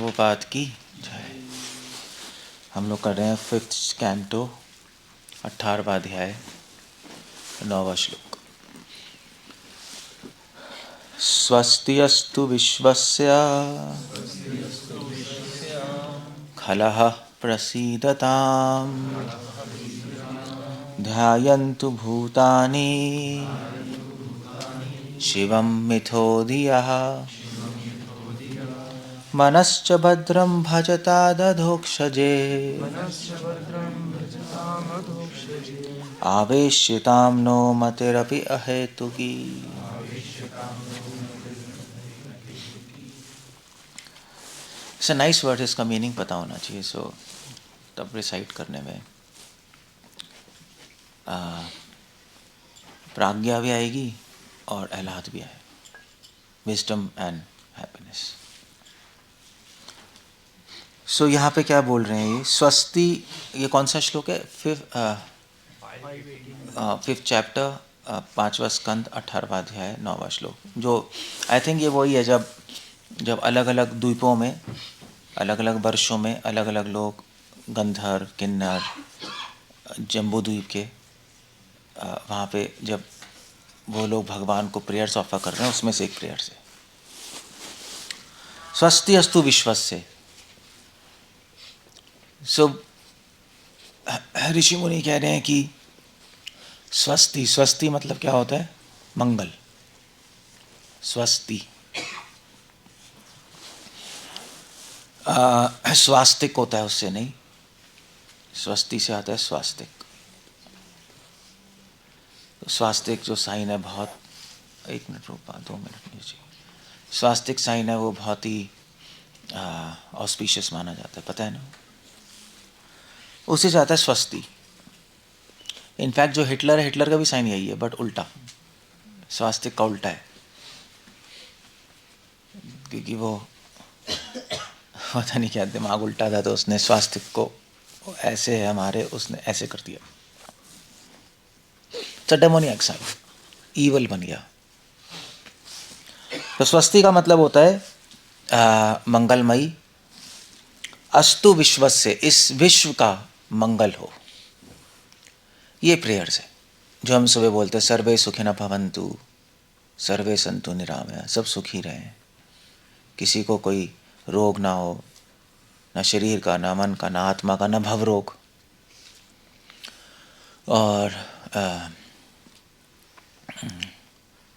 प्रभुपाद की जय। हम लोग कर रहे हैं 5th कैंटो 18वां अध्याय 9वां श्लोक। स्वस्ति अस्तु विश्वस्य खलः प्रसीदताम् ध्यायन्तु भूतानि शिवं मिथो धियः मनश्च भद्रं भजता दधोक्षजे आवेश्यतां नो मतिरपि अहेतुकी। इट्स अ नाइस वर्ड, इसका मीनिंग पता होना चाहिए, सो तब रिसाइट करने में प्राज्ञा भी आएगी और एहलाद भी आएगा, विजडम एंड हैप्पीनेस। सो यहाँ पे क्या बोल रहे हैं ये स्वस्ति, ये कौन सा श्लोक है? 5th चैप्टर 5वां स्कंद 18वां अध्याय 9वां श्लोक। जो आई थिंक ये वही है जब अलग अलग द्वीपों में अलग अलग वर्षों में अलग अलग लोग, गंधर्व, किन्नर, जम्बू द्वीप के वहाँ पे जब वो लोग भगवान को प्रेयर्स ऑफर कर रहे हैं, उसमें से एक प्रेयर से स्वस्ति अस्तु विश्वस्य। सो ऋषि मुनि कह रहे हैं कि स्वस्ति, स्वस्ति मतलब क्या होता है? मंगल। स्वस्ति स्वास्तिक होता है, उससे नहीं, स्वस्ति से आता है स्वास्तिक। तो स्वास्तिक जो साइन है, बहुत, 1 मिनट रुको, 2 मिनट नीचे, स्वास्तिक साइन है वो बहुत ही ऑस्पिशियस माना जाता है, पता है ना? उसी से आता है स्वस्ति। इनफैक्ट जो हिटलर है, हिटलर का भी साइन यही है, बट उल्टा, स्वास्तिक का उल्टा है, क्योंकि वो पता नहीं क्या दिमाग उल्टा था, तो उसने स्वास्तिक को ऐसे है हमारे, उसने ऐसे कर दिया, डेमोनियक साइन, ईवल बन गया। तो स्वस्ति का मतलब होता है मंगलमयी। अस्तु विश्वस्य, इस विश्व का मंगल हो। ये प्रेयर्स है जो हम सुबह बोलते हैं, सर्वे सुखिनः भवन्तु सर्वे सन्तु निरामया, सब सुखी रहें, किसी को कोई रोग ना हो, न शरीर का, न मन का, न आत्मा का, न भव रोग। और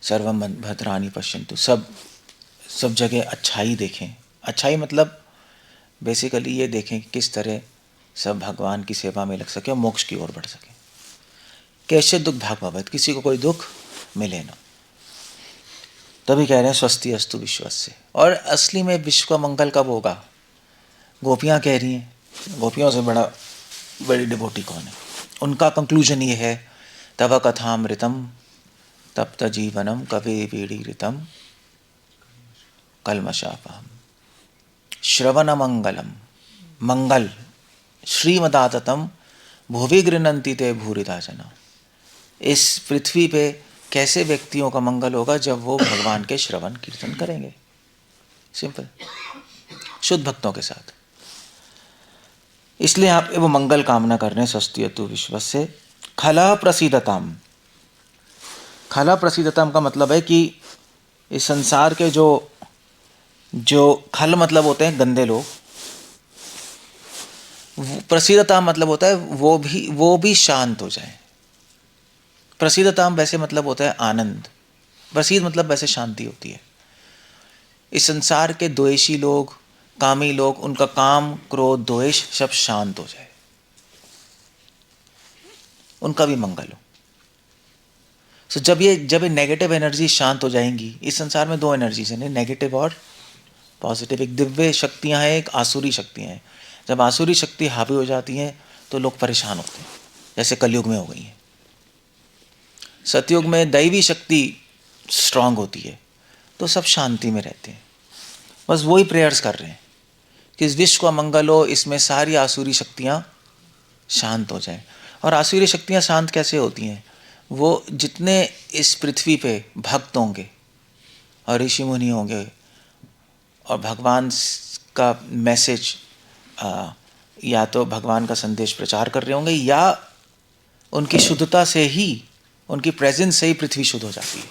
सर्वम भद्राणि पश्यन्तु, सब जगह अच्छाई देखें। अच्छाई मतलब बेसिकली ये देखें कि किस तरह सब भगवान की सेवा में लग सके और मोक्ष की ओर बढ़ सके। कैसे दुख भाग भवेत्, किसी को कोई दुख मिले ना। तभी कह रहे हैं स्वस्ति अस्तु विश्वस्य। और असली में विश्व का मंगल कब होगा? गोपियाँ कह रही हैं, गोपियों से बड़ी डिवोटी कौन है? उनका कंक्लूजन ये है, तव कथामृतम तप्त जीवनम कवि पीड़ितम कल्मषापहम श्रवण मंगलम, मंगल श्रीमदाततम भुवि गृह्णन्ति ते भूरिदा जना। इस पृथ्वी पे कैसे व्यक्तियों का मंगल होगा? जब वो भगवान के श्रवण कीर्तन करेंगे, सिंपल, शुद्ध भक्तों के साथ। इसलिए आप वो मंगल कामना कर रहे हैं। स्वस्ति अस्तु विश्वस्य खला प्रसीदताम। खला प्रसीदताम का मतलब है कि इस संसार के जो खल मतलब होते हैं गंदे लोग, प्रसीदताम मतलब होता है वो भी शांत हो जाए। प्रसीदताम वैसे मतलब होता है आनंद, प्रसीद मतलब वैसे शांति होती है। इस संसार के द्वेषी लोग, कामी लोग, उनका काम, क्रोध, द्वेष सब शांत हो जाए, उनका भी मंगल हो। सो जब ये नेगेटिव एनर्जी शांत हो जाएंगी, इस संसार में 2 एनर्जीज हैं, नेगेटिव और पॉजिटिव। एक दिव्य शक्तियां हैं, एक आसुरी शक्तियां हैं। जब आसुरी शक्ति हावी हो जाती हैं तो लोग परेशान होते हैं, जैसे कलयुग में हो गई है। सतयुग में दैवी शक्ति स्ट्रांग होती है, तो सब शांति में रहते हैं। बस वही प्रेयर्स कर रहे हैं कि इस विश्व का मंगल हो, इसमें सारी आसुरी शक्तियां शांत हो जाएं। और आसुरी शक्तियां शांत कैसे होती हैं? वो जितने इस पृथ्वी पे भक्त होंगे और ऋषि मुनि होंगे और भगवान का मैसेज या तो भगवान का संदेश प्रचार कर रहे होंगे, या उनकी शुद्धता से ही, उनकी प्रेजेंस से ही पृथ्वी शुद्ध हो जाती है।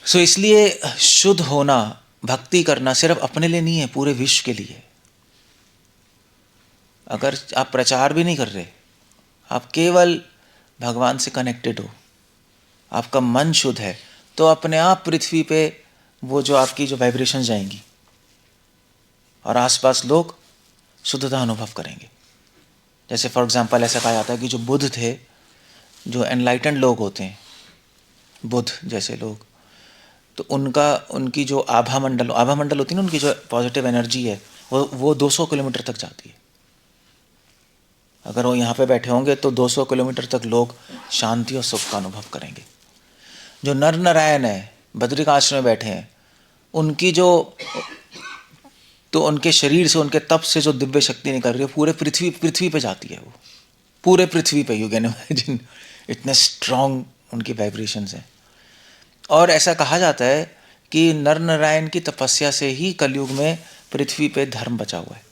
सो इसलिए शुद्ध होना, भक्ति करना सिर्फ अपने लिए नहीं है, पूरे विश्व के लिए। अगर आप प्रचार भी नहीं कर रहे, आप केवल भगवान से कनेक्टेड हो, आपका मन शुद्ध है, तो अपने आप पृथ्वी पे वो जो आपकी जो वाइब्रेशंस जाएंगी और आसपास लोग शुद्धता अनुभव करेंगे। जैसे फॉर एग्जांपल ऐसा कहा जाता है कि जो बुद्ध थे, जो एनलाइटेंड लोग होते हैं, बुद्ध जैसे लोग, तो उनकी जो आभा मंडल होती है ना, उनकी जो पॉजिटिव एनर्जी है वो 200 किलोमीटर तक जाती है। अगर वो यहाँ पे बैठे होंगे तो 200 किलोमीटर तक लोग शांति और सुख का अनुभव करेंगे। जो नर नारायण है, बद्रिकाश्रम में बैठे हैं, उनकी जो, तो उनके शरीर से, उनके तप से जो दिव्य शक्ति निकल रही है, पूरे पृथ्वी पे जाती है। वो पूरे पृथ्वी पे, यू कैन इमेजिन, इतने स्ट्रॉन्ग उनकी वाइब्रेशंस हैं। और ऐसा कहा जाता है कि नर नारायण की तपस्या से ही कलयुग में पृथ्वी पे धर्म बचा हुआ है,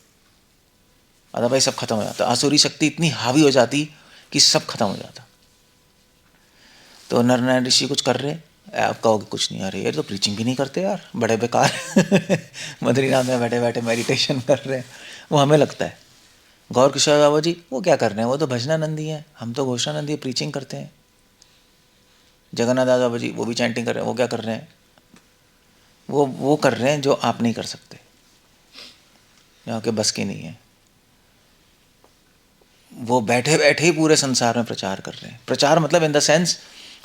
अदरवाइज सब खत्म हो जाता। आसुरी शक्ति इतनी हावी हो जाती कि सब खत्म हो जाता। तो नर नारायण ऋषि कुछ कर रहे, आप कहोगे कुछ नहीं, अरे ये तो प्रीचिंग भी नहीं करते यार, बड़े बेकार बद्रीनाथ में बैठे बैठे मेडिटेशन कर रहे हैं। वो हमें लगता है गौर किशोर बाबा जी वो क्या कर रहे हैं, वो तो भजनानंदी हैं, हम तो घोषणानंदी प्रीचिंग करते हैं। जगन्नाथ दास बाबा जी वो भी चैंटिंग कर रहे हैं, वो क्या कर रहे हैं, वो कर रहे हैं जो आप नहीं कर सकते, यहाँ के बस की नहीं है। वो बैठे बैठे ही पूरे संसार में प्रचार कर रहे हैं। प्रचार मतलब इन द सेंस,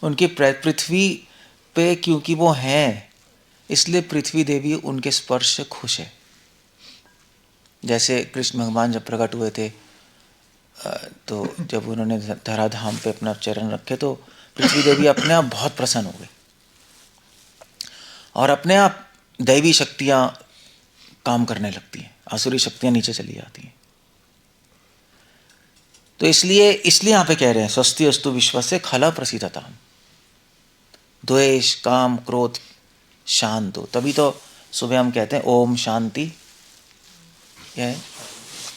उनकी पृथ्वी पे क्योंकि वो हैं, इसलिए पृथ्वी देवी उनके स्पर्श से खुश है। जैसे कृष्ण भगवान जब प्रकट हुए थे, तो जब उन्होंने धराधाम पे अपना चरण रखे, तो पृथ्वी देवी अपने आप बहुत प्रसन्न हो गई और अपने आप दैवी शक्तियाँ काम करने लगती हैं, आसुरी शक्तियाँ नीचे चली जाती हैं। तो इसलिए यहाँ पे कह रहे हैं स्वस्ति अस्तु विश्वस्य खला प्रसीदता, द्वेष काम क्रोध शांत हो। तभी तो सुबह हम कहते हैं ओम शांति, यह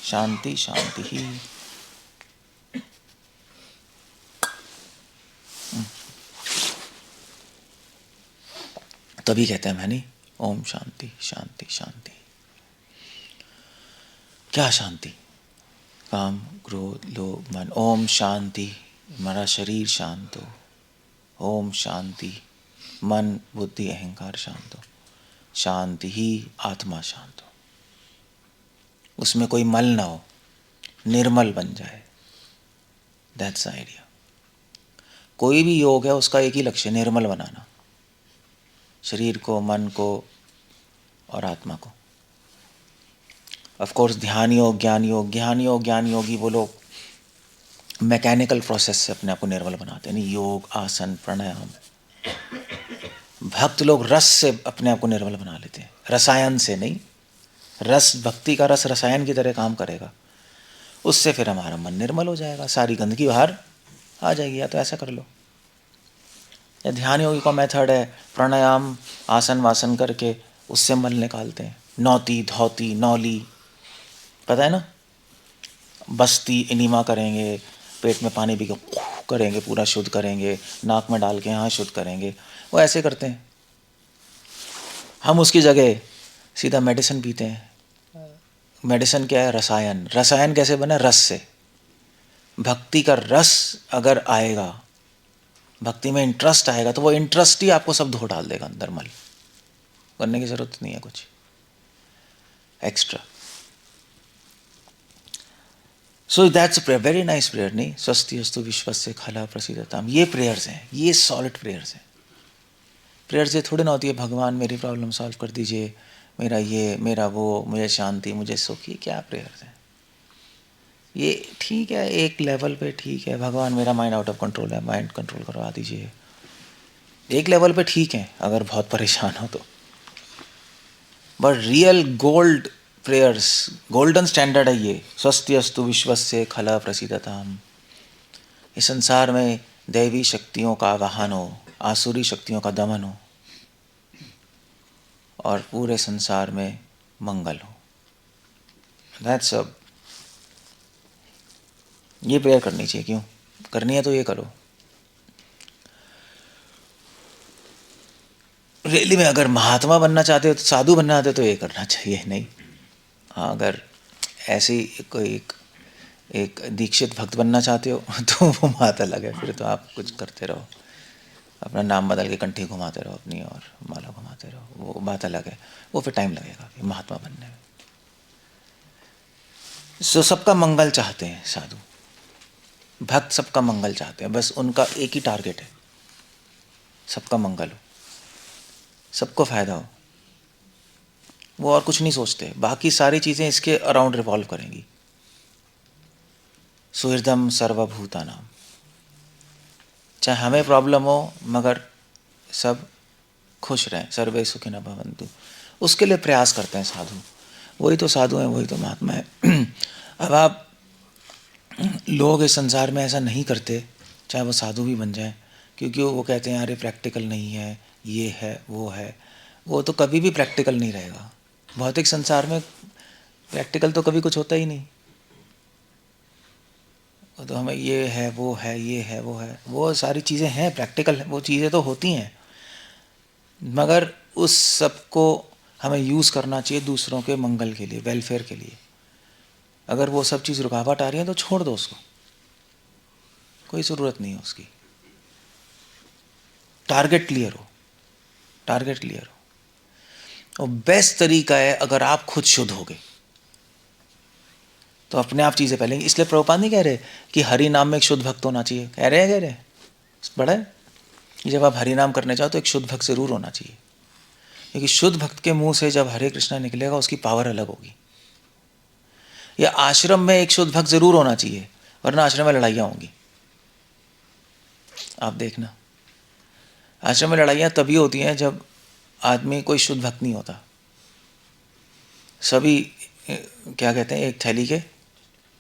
शांति शांति ही। तभी कहते हैं मैंने ओम शांति शांति शांति। क्या शांति? काम क्रोध लोभ मन। ओम शांति, हमारा शरीर शांत हो। ओम शांति, मन बुद्धि अहंकार शांत हो। शांति ही आत्मा शांत हो, उसमें कोई मल ना हो, निर्मल बन जाए। That's the idea. कोई भी योग है उसका एक ही लक्ष्य, निर्मल बनाना, शरीर को, मन को और आत्मा को। ऑफ कोर्स ध्यान योग, ज्ञान योग, ज्ञान योगी वो लोग मैकेनिकल प्रोसेस से अपने आप को निर्मल बनाते हैं, नहीं योग आसन प्राणायाम। भक्त लोग रस से अपने आप को निर्मल बना लेते हैं, रसायन से नहीं। रस, भक्ति का रस रसायन की तरह काम करेगा, उससे फिर हमारा मन निर्मल हो जाएगा, सारी गंदगी बाहर आ जाएगी। या तो ऐसा कर लो, या ध्यान योगी का मेथड है प्राणायाम आसन वासन करके उससे मल निकालते हैं। नौती धौती नौली, पता है ना, बस्ती इनिमा करेंगे, पेट में पानी पी के करेंगे, पूरा शुद्ध करेंगे, नाक में डाल के यहाँ शुद्ध करेंगे, वो ऐसे करते हैं। हम उसकी जगह सीधा मेडिसिन पीते हैं। मेडिसिन क्या है? रसायन। रसायन कैसे बना? रस से। भक्ति का रस अगर आएगा, भक्ति में इंटरेस्ट आएगा, तो वो इंटरेस्ट ही आपको सब धो डाल देगा अंदर, मल करने की जरूरत नहीं है कुछ extra. So that's a very nice prayer, नहीं? स्वस्ति अस्तु विश्वस्य खला प्रसीदताम। ये प्रेयर्स हैं, ये सॉलिड प्रेयर्स हैं। प्रेयर्स ये थोड़ी ना होती है भगवान मेरी प्रॉब्लम सॉल्व कर दीजिए, मेरा ये मेरा वो, मुझे शांति मुझे सुख। ये क्या प्रेयर्स हैं? ये ठीक है एक लेवल पे, ठीक है भगवान मेरा माइंड आउट ऑफ कंट्रोल है, माइंड कंट्रोल करवा दीजिए, एक लेवल पे ठीक है अगर बहुत परेशान हो तो। But real gold prayers, golden standard है ये, स्वस्ति अस्तु विश्वस्य खला प्रसीदताम। इस संसार में दैवी शक्तियों का आवाहन हो, आसुरी शक्तियों का दमन हो, और पूरे संसार में मंगल हो। दैट्स अ, ये प्रेयर करनी चाहिए। क्यों करनी है तो ये करो। रियली में अगर महात्मा बनना चाहते हो तो, साधु बनना चाहते हो तो ये करना चाहिए। नहीं, हाँ, अगर ऐसी कोई एक दीक्षित भक्त बनना चाहते हो तो वो बात अलग है। फिर तो आप कुछ करते रहो, अपना नाम बदल के कंठी घुमाते रहो अपनी और माला घुमाते रहो, वो बात अलग है। वो फिर टाइम लगेगा महात्मा बनने में। सो सबका मंगल चाहते हैं साधु भक्त, सबका मंगल चाहते हैं। बस उनका एक ही टारगेट है, सबका मंगल हो, सबको फायदा हो। वो और कुछ नहीं सोचते, बाकी सारी चीज़ें इसके अराउंड रिवॉल्व करेंगी। सुहृदम सर्वभूतानाम, चाहे हमें प्रॉब्लम हो मगर सब खुश रहें, सर्वे सुखिनः भवन्तु, उसके लिए प्रयास करते हैं साधु। वही तो साधु हैं, वही तो महात्मा है। अब आप लोग इस संसार में ऐसा नहीं करते, चाहे वो साधु भी बन जाएं, क्योंकि वो कहते हैं अरे प्रैक्टिकल नहीं है, ये है वो है। वो तो कभी भी प्रैक्टिकल नहीं रहेगा। भौतिक संसार में प्रैक्टिकल तो कभी कुछ होता ही नहीं। तो हमें ये है वो है, ये है वो है, वो सारी चीज़ें हैं प्रैक्टिकल, वो चीज़ें तो होती हैं, मगर उस सब को हमें यूज़ करना चाहिए दूसरों के मंगल के लिए, वेलफेयर के लिए। अगर वो सब चीज़ रुकावट आ रही है तो छोड़ दो उसको, कोई ज़रूरत नहीं है उसकी। टारगेट क्लियर हो, टारगेट क्लियर हो। और बेस्ट तरीका है अगर आप खुद शुद्ध होगे तो अपने आप चीज़ें फैलेंगी। इसलिए प्रभुपाद नहीं कह रहे कि हरि नाम में एक शुद्ध भक्त होना चाहिए, कह रहे बड़ा है कि जब आप हरि नाम करने जाओ तो एक शुद्ध भक्त जरूर होना चाहिए, क्योंकि शुद्ध भक्त के मुंह से जब हरे कृष्णा निकलेगा उसकी पावर अलग होगी। या आश्रम में एक शुद्ध भक्त जरूर होना चाहिए, वरना आश्रम में लड़ाइयाँ होंगी। आप देखना, आश्रम में लड़ाइयाँ तभी होती हैं जब आदमी कोई शुद्ध भक्त नहीं होता। सभी क्या कहते हैं, एक थैली के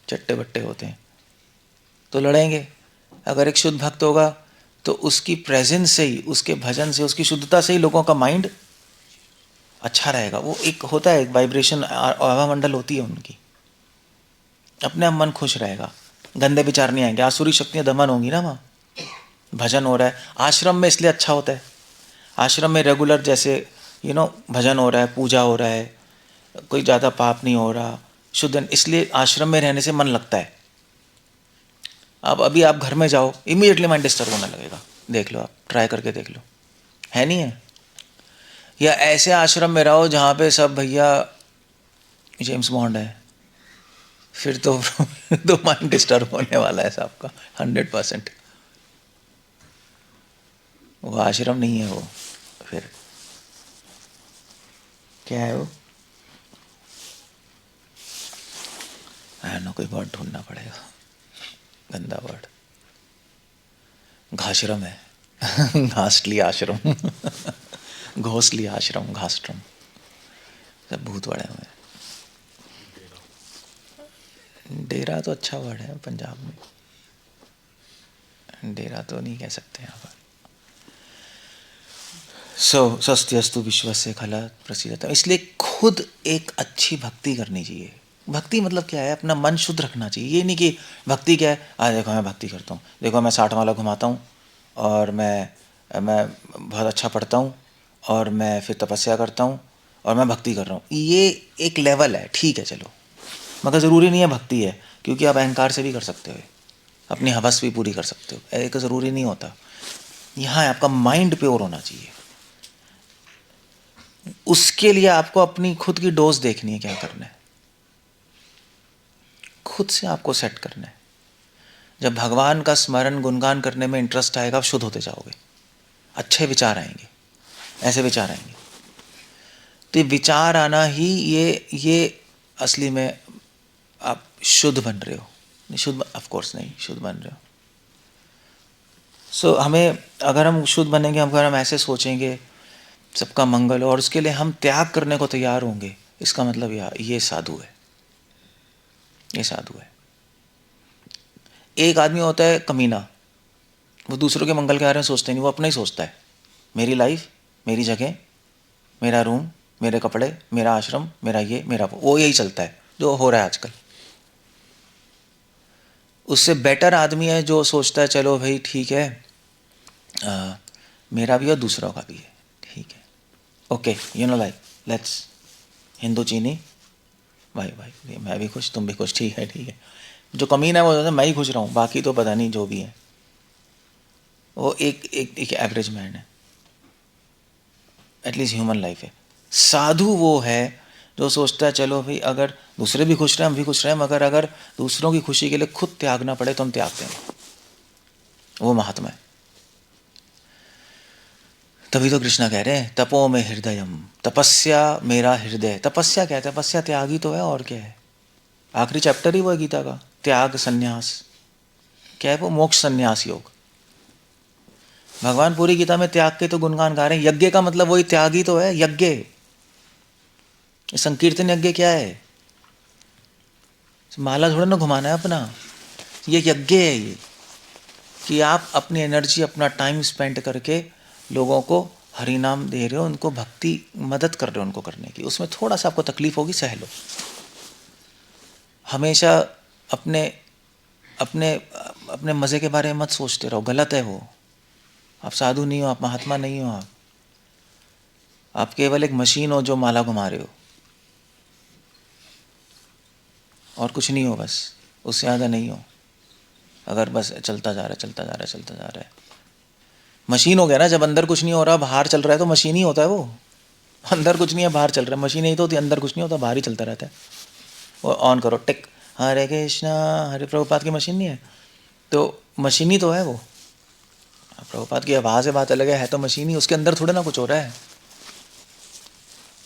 चट्टे बट्टे होते हैं, तो लड़ेंगे। अगर एक शुद्ध भक्त होगा तो उसकी प्रेजेंस से ही, उसके भजन से, उसकी शुद्धता से ही लोगों का माइंड अच्छा रहेगा। वो एक होता है, एक वाइब्रेशन, आभा मंडल होती है उनकी, अपने आप मन खुश रहेगा, गंदे विचार नहीं आएंगे, आसुरी शक्तियाँ दमन होंगी ना वहाँ। भजन हो रहा है आश्रम में, इसलिए अच्छा होता है। आश्रम में रेगुलर जैसे भजन हो रहा है, पूजा हो रहा है, कोई ज़्यादा पाप नहीं हो रहा, शुद्ध, इसलिए आश्रम में रहने से मन लगता है। अब अभी आप घर में जाओ, इमीडिएटली माइंड डिस्टर्ब होने लगेगा। देख लो, आप ट्राई करके देख लो, है नहीं है? या ऐसे आश्रम में रहो जहाँ पे सब भैया जेम्स बॉन्ड है, फिर तो तो माइंड डिस्टर्ब होने वाला है सबका 100%। वो आश्रम नहीं है, वो फिर क्या है? वो कोई वर्ड ढूंढना पड़ेगा, गंदा वर्ड। घाश्रम है घासली आश्रम घोसली आश्रम, घासट्रम, सब भूत बड़े हुए। डेरा तो अच्छा वर्ड है पंजाब में, डेरा तो नहीं कह सकते यहाँ पर। स्वस्त्यस्तु विश्वस्य खला प्रसीदतम्। इसलिए खुद एक अच्छी भक्ति करनी चाहिए। भक्ति मतलब क्या है? अपना मन शुद्ध रखना चाहिए। ये नहीं कि भक्ति क्या है, देखो मैं भक्ति करता हूँ, देखो मैं 60 माला घुमाता हूँ, और मैं बहुत अच्छा पढ़ता हूँ, और मैं फिर तपस्या करता हूँ, और मैं भक्ति कर रहा हूँ। ये एक लेवल है, ठीक है चलो, मगर ज़रूरी नहीं है भक्ति है, क्योंकि आप अहंकार से भी कर सकते हो, अपनी हवस भी पूरी कर सकते हो, एक ज़रूरी नहीं होता। यहाँ आपका माइंड प्योर होना चाहिए। उसके लिए आपको अपनी खुद की डोज देखनी है, क्या करना है, खुद से आपको सेट करना है। जब भगवान का स्मरण गुणगान करने में इंटरेस्ट आएगा, आप शुद्ध होते जाओगे, अच्छे विचार आएंगे, ऐसे विचार आएंगे। तो ये विचार आना ही ये असली में आप शुद्ध बन रहे हो। शुद्ध ऑफ कोर्स नहीं, शुद्ध बन रहे हो। सो हमें, अगर हम शुद्ध बनेंगे, अगर हम ऐसे सोचेंगे सबका मंगल हो, और उसके लिए हम त्याग करने को तैयार होंगे, इसका मतलब ये साधु है, ये साधु है। एक आदमी होता है कमीना, वो दूसरों के मंगल के बारे में सोचते नहीं, वो अपना ही सोचता है, मेरी लाइफ, मेरी जगह, मेरा रूम, मेरे कपड़े, मेरा आश्रम, मेरा ये, मेरा वो यही चलता है जो हो रहा है आजकल। उससे बेटर आदमी है जो सोचता है चलो भाई ठीक है, मेरा भी और दूसरों का भी है, ठीक है, okay, you know, like let's, Hindu चीनी, भाई भाई मैं भी खुश, तुम भी खुश, ठीक है ठीक है। जो कमीन है वो मैं ही खुश रहा हूँ, बाकी तो पता नहीं जो भी है। वो एक एवरेज मैन है, एटलीस्ट ह्यूमन लाइफ है। साधु वो है जो सोचता है चलो भाई अगर दूसरे भी खुश रहे हम भी खुश रहे, मगर अगर दूसरों की खुशी के लिए खुद त्यागना पड़े तो हम त्याग देंगे। वो महात्मा है। तभी तो कृष्णा कह रहे हैं तपो में हृदयम, तपस्या मेरा हृदय। तपस्या क्या है? तपस्या त्याग ही तो है, और क्या है? आखिरी चैप्टर ही वो है गीता का, त्याग संन्यास। क्या है वो? मोक्ष संन्यास योग। भगवान पूरी गीता में त्याग के तो गुणगान गा रहे हैं। यज्ञ का मतलब वही त्याग ही तो है, यज्ञ। संकीर्तन यज्ञ क्या है? माला थोड़ा ना घुमाना है अपना, ये यज्ञ है ये, कि आप अपनी एनर्जी, अपना टाइम स्पेंड करके लोगों को हरि नाम दे रहे हो, उनको भक्ति मदद कर रहे हो उनको करने की। उसमें थोड़ा सा आपको तकलीफ होगी, सह लो। हमेशा अपने अपने अपने मज़े के बारे में मत सोचते रहो, गलत है वो। आप साधु नहीं हो, आप महात्मा नहीं हो, आप केवल एक मशीन हो जो माला घुमा रहे हो, और कुछ नहीं हो, बस उससे ज़्यादा नहीं हो। अगर बस चलता जा रहा है, चलता जा रहा है, चलता जा रहा है, मशीन हो गया ना। जब अंदर कुछ नहीं हो रहा, बाहर चल रहा है, तो मशीन ही होता है वो। अंदर कुछ नहीं है, बाहर चल रहा है, मशीन ही तो होती है। अंदर कुछ नहीं होता, बाहर ही चलता रहता है। वो ऑन करो, टिक, हरे कृष्णा, हरे प्रभुपाद की मशीन नहीं है, तो मशीन ही तो है वो। प्रभुपाद की आवाज़ है, बात अलग है तो मशीन ही, उसके अंदर थोड़ा ना कुछ हो रहा है।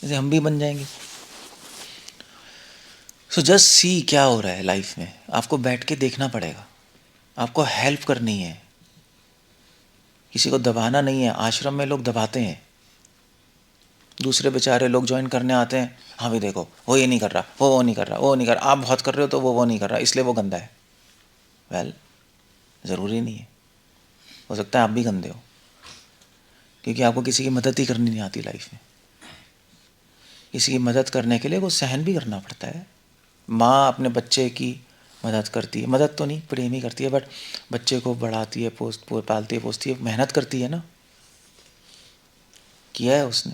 जैसे हम भी बन जाएंगे। सो जस्ट सी क्या हो रहा है लाइफ में। आपको बैठ के देखना पड़ेगा, आपको हेल्प करनी है, किसी को दबाना नहीं है। आश्रम में लोग दबाते हैं, दूसरे बेचारे लोग ज्वाइन करने आते हैं, हाँ भी देखो वो ये नहीं कर रहा, वो नहीं कर रहा, वो नहीं कर रहा, आप बहुत कर रहे हो तो वो नहीं कर रहा, इसलिए वो गंदा है। वेल, ज़रूरी नहीं है, हो सकता है आप भी गंदे हो, क्योंकि आपको किसी की मदद ही करनी नहीं आती लाइफ में। किसी की मदद करने के लिए को सहन भी करना पड़ता है। माँ अपने बच्चे की मदद करती है, मदद तो नहीं, प्रेम ही करती है, बट बच्चे को बढ़ाती है, पालती है, पोसती है, मेहनत करती है ना, किया है उसने।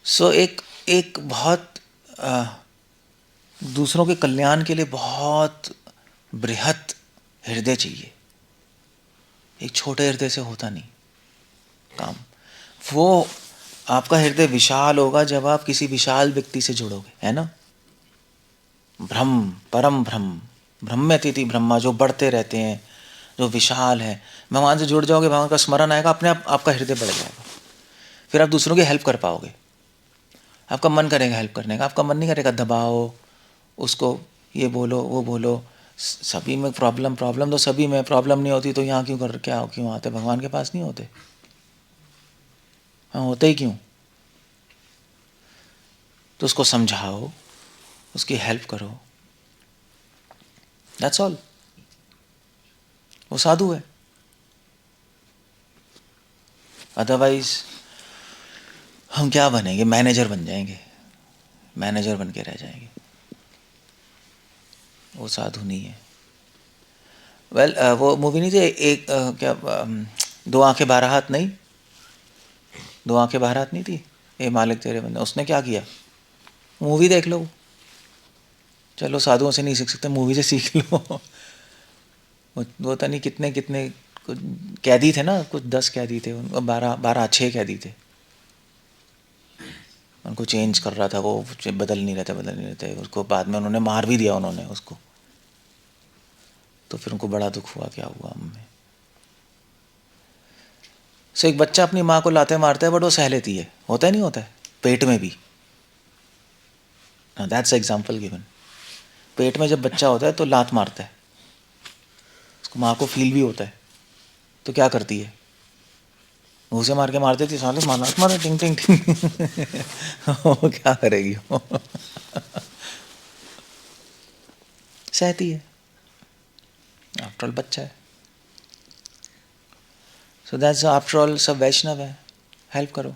सो एक एक बहुत दूसरों के कल्याण के लिए बहुत बृहत हृदय चाहिए। एक छोटे हृदय से होता नहीं काम। वो आपका हृदय विशाल होगा जब आप किसी विशाल व्यक्ति से जुड़ोगे, है ना। ब्रह्म, परम ब्रह्म, ब्रह्मत्यति ब्रह्मा, जो बढ़ते रहते हैं, जो विशाल है, भगवान से जुड़ जाओगे, भगवान का स्मरण आएगा, अपने आप आपका हृदय बढ़ जाएगा। फिर आप दूसरों की हेल्प कर पाओगे। आपका मन करेगा हेल्प करने का, आपका मन नहीं करेगा दबाओ उसको, ये बोलो वो बोलो। सभी में प्रॉब्लम, प्रॉब्लम तो सभी में, प्रॉब्लम नहीं होती तो यहाँ क्यों कर, क्या क्यों आते भगवान के पास? नहीं होते। हाँ, होते ही क्यों? तो उसको समझाओ, उसकी हेल्प करो, दैट्स ऑल। वो साधु है। अदरवाइज हम क्या बनेंगे? मैनेजर बन जाएंगे, मैनेजर बन के रह जाएंगे। वो साधु नहीं है। वेल, वो मूवी नहीं थी एक, क्या, दो आंखें बारह हाथ, नहीं, दो आंखें बारह हाथ नहीं थी, ए मालिक तेरे बंदे, उसने क्या किया? मूवी देख लो। चलो साधुओं से नहीं सीख सकते, मूवी से सीख लो। वो तो नहीं कितने कितने कुछ कैदी थे ना, कुछ 10 कैदी थे, उनको 6 कैदी थे, उनको चेंज कर रहा था वो, बदल नहीं रहते उसको। बाद में उन्होंने मार भी दिया उन्होंने उसको, तो फिर उनको बड़ा दुख हुआ, क्या हुआ हमें। सो एक बच्चा अपनी माँ को लाते मारता है, बट वो सह लेती है, होता है नहीं होता है, पेट में भी। That's example given. पेट में जब बच्चा होता है तो लात मारता है, उसको माँ को फील भी होता है, तो क्या करती है? मुँह से मार के मार देती, साले मारा मारा, टिंग टिंग टिंग। वो क्या करेगी वो? सहती है, आफ्टर ऑल बच्चा है। सो दैट्स आफ्टर ऑल सब वैष्णव है, हेल्प करो,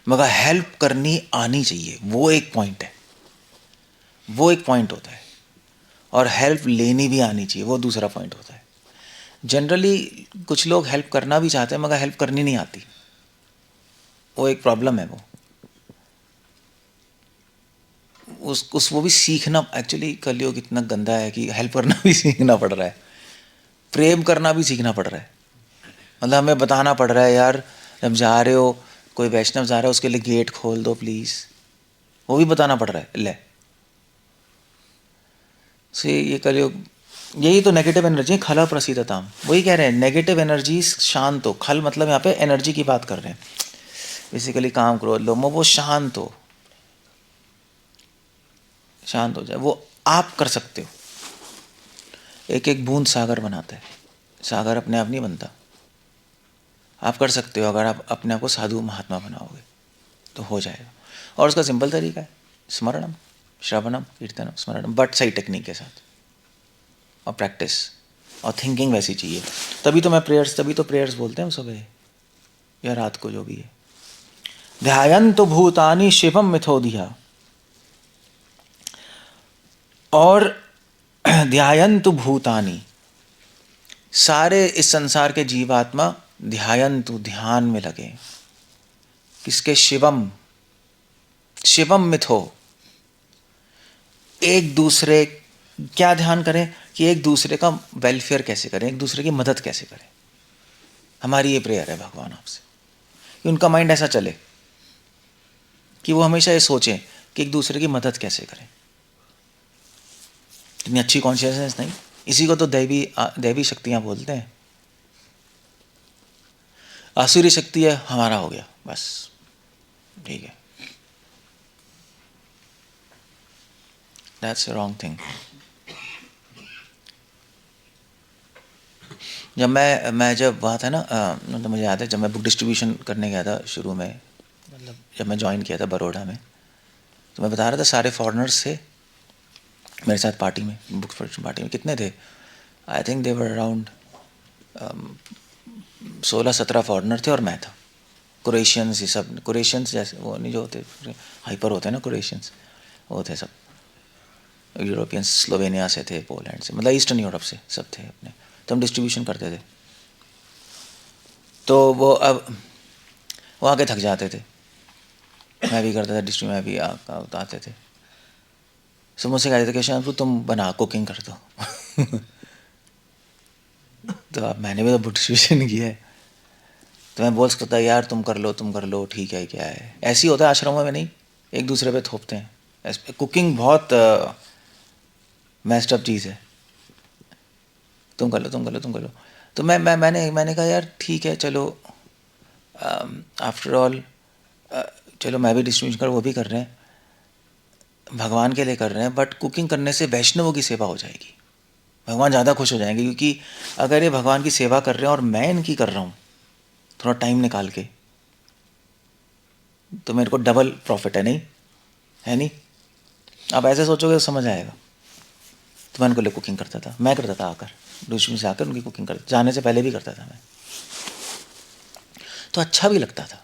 मगर हेल्प करनी आनी चाहिए, वो एक पॉइंट है, वो एक पॉइंट होता है। और हेल्प लेनी भी आनी चाहिए, वो दूसरा पॉइंट होता है। जनरली कुछ लोग हेल्प करना भी चाहते हैं मगर हेल्प करनी नहीं आती, वो एक प्रॉब्लम है। उस वो भी सीखना, एक्चुअली कलयुग इतना गंदा है कि हेल्प करना भी सीखना पड़ रहा है, प्रेम करना भी सीखना पड़ रहा है। मतलब हमें बताना पड़ रहा है यार, जब जा रहे हो, कोई वैष्णव जा रहा है उसके लिए गेट खोल दो प्लीज़, वो भी बताना पड़ रहा है। ले से ये कलयुग, यही तो नेगेटिव एनर्जी, खला प्रसीदताम, वही कह रहे हैं नेगेटिव एनर्जी शांत हो। खल मतलब यहाँ पे एनर्जी की बात कर रहे हैं, बेसिकली काम क्रोध लोभ मोह, वो शांत हो, शांत हो जाए, वो आप कर सकते हो। एक एक बूंद सागर बनाता है, सागर अपने आप नहीं बनता, आप कर सकते हो। अगर आप अपने आप को साधु महात्मा बनाओगे तो हो जाएगा। और उसका सिंपल तरीका है स्मरणम, श्रवणम, कीर्तनम, स्मरणम, बट सही टेक्निक के साथ और प्रैक्टिस और थिंकिंग वैसी चाहिए। तभी तो प्रेयर्स बोलते हैं सुबह या रात को, जो भी है। ध्यायन्तु भूतानि शिवम मिथोधिया, और ध्यायन्तु भूतानि, सारे इस संसार के जीवात्मा ध्यायन्तु, ध्यान में लगे, किसके? शिवम, शिवम मिथो, एक दूसरे, क्या ध्यान करें कि एक दूसरे का वेलफेयर कैसे करें, एक दूसरे की मदद कैसे करें। हमारी ये प्रेयर है भगवान आपसे कि उनका माइंड ऐसा चले कि वो हमेशा ये सोचें कि एक दूसरे की मदद कैसे करें। इतनी अच्छी कॉन्शियसनेस नहीं, इसी को तो दैवी शक्तियाँ बोलते हैं। आसुरी शक्ति है हमारा हो गया बस, ठीक है, दैट्स अ रॉन्ग थिंग। जब वहाँ था ना, मतलब मुझे याद है जब मैं बुक डिस्ट्रीब्यूशन करने गया था शुरू में, मतलब जब मैं ज्वाइन किया था बड़ौदा में, तो मैं बता रहा था सारे फॉरेनर्स थे मेरे साथ पार्टी में, बुक पार्टी में। कितने थे? I think they were around 16-17 foreigner थे और मैं था। क्रोएशियंस, ये सब क्रोएशियंस जैसे वो नहीं जो होते हाइपर होते हैं ना क्रोएशियंस, वो थे सब। यूरोपियंस स्लोवेनिया से थे, पोलैंड से, मतलब ईस्टर्न यूरोप से सब थे अपने। तो हम डिस्ट्रीब्यूशन करते थे, तो वो आके थक जाते थे, मैं भी करता था डिस्ट्री में भी आते थे। सो मुझसे कहते थे कि शाम तुम बना कुकिंग कर दो तो अब मैंने भी तो बुक डिस्ट्रीब्यूशन किया है, तो मैं बोल सकता यार तुम कर लो, ठीक है, क्या है। ऐसे ही होता है आश्रमों में, नहीं एक दूसरे पे थोपते हैं। कुकिंग बहुत मैस्ड अप चीज़ है, तुम कर लो। तो मैंने कहा यार ठीक है चलो, आफ्टर ऑल चलो मैं भी डिस्ट्रीब्यूशन कर, वो भी कर रहे हैं, भगवान के लिए कर रहे हैं, बट कुकिंग करने से वैष्णवों की सेवा हो जाएगी, भगवान ज़्यादा खुश हो जाएंगे। क्योंकि अगर ये भगवान की सेवा कर रहे हैं और मैं इनकी कर रहा हूँ थोड़ा टाइम निकाल के, तो मेरे को डबल प्रॉफिट है, नहीं है? नहीं, आप ऐसे सोचोगे तो समझ आएगा। तो मैं उनको लिए कुकिंग करता था, मैं करता था आकर डिस्ट्रीब्यूशन से आकर उनकी कुकिंग कर, जाने से पहले भी करता था मैं, तो अच्छा भी लगता था।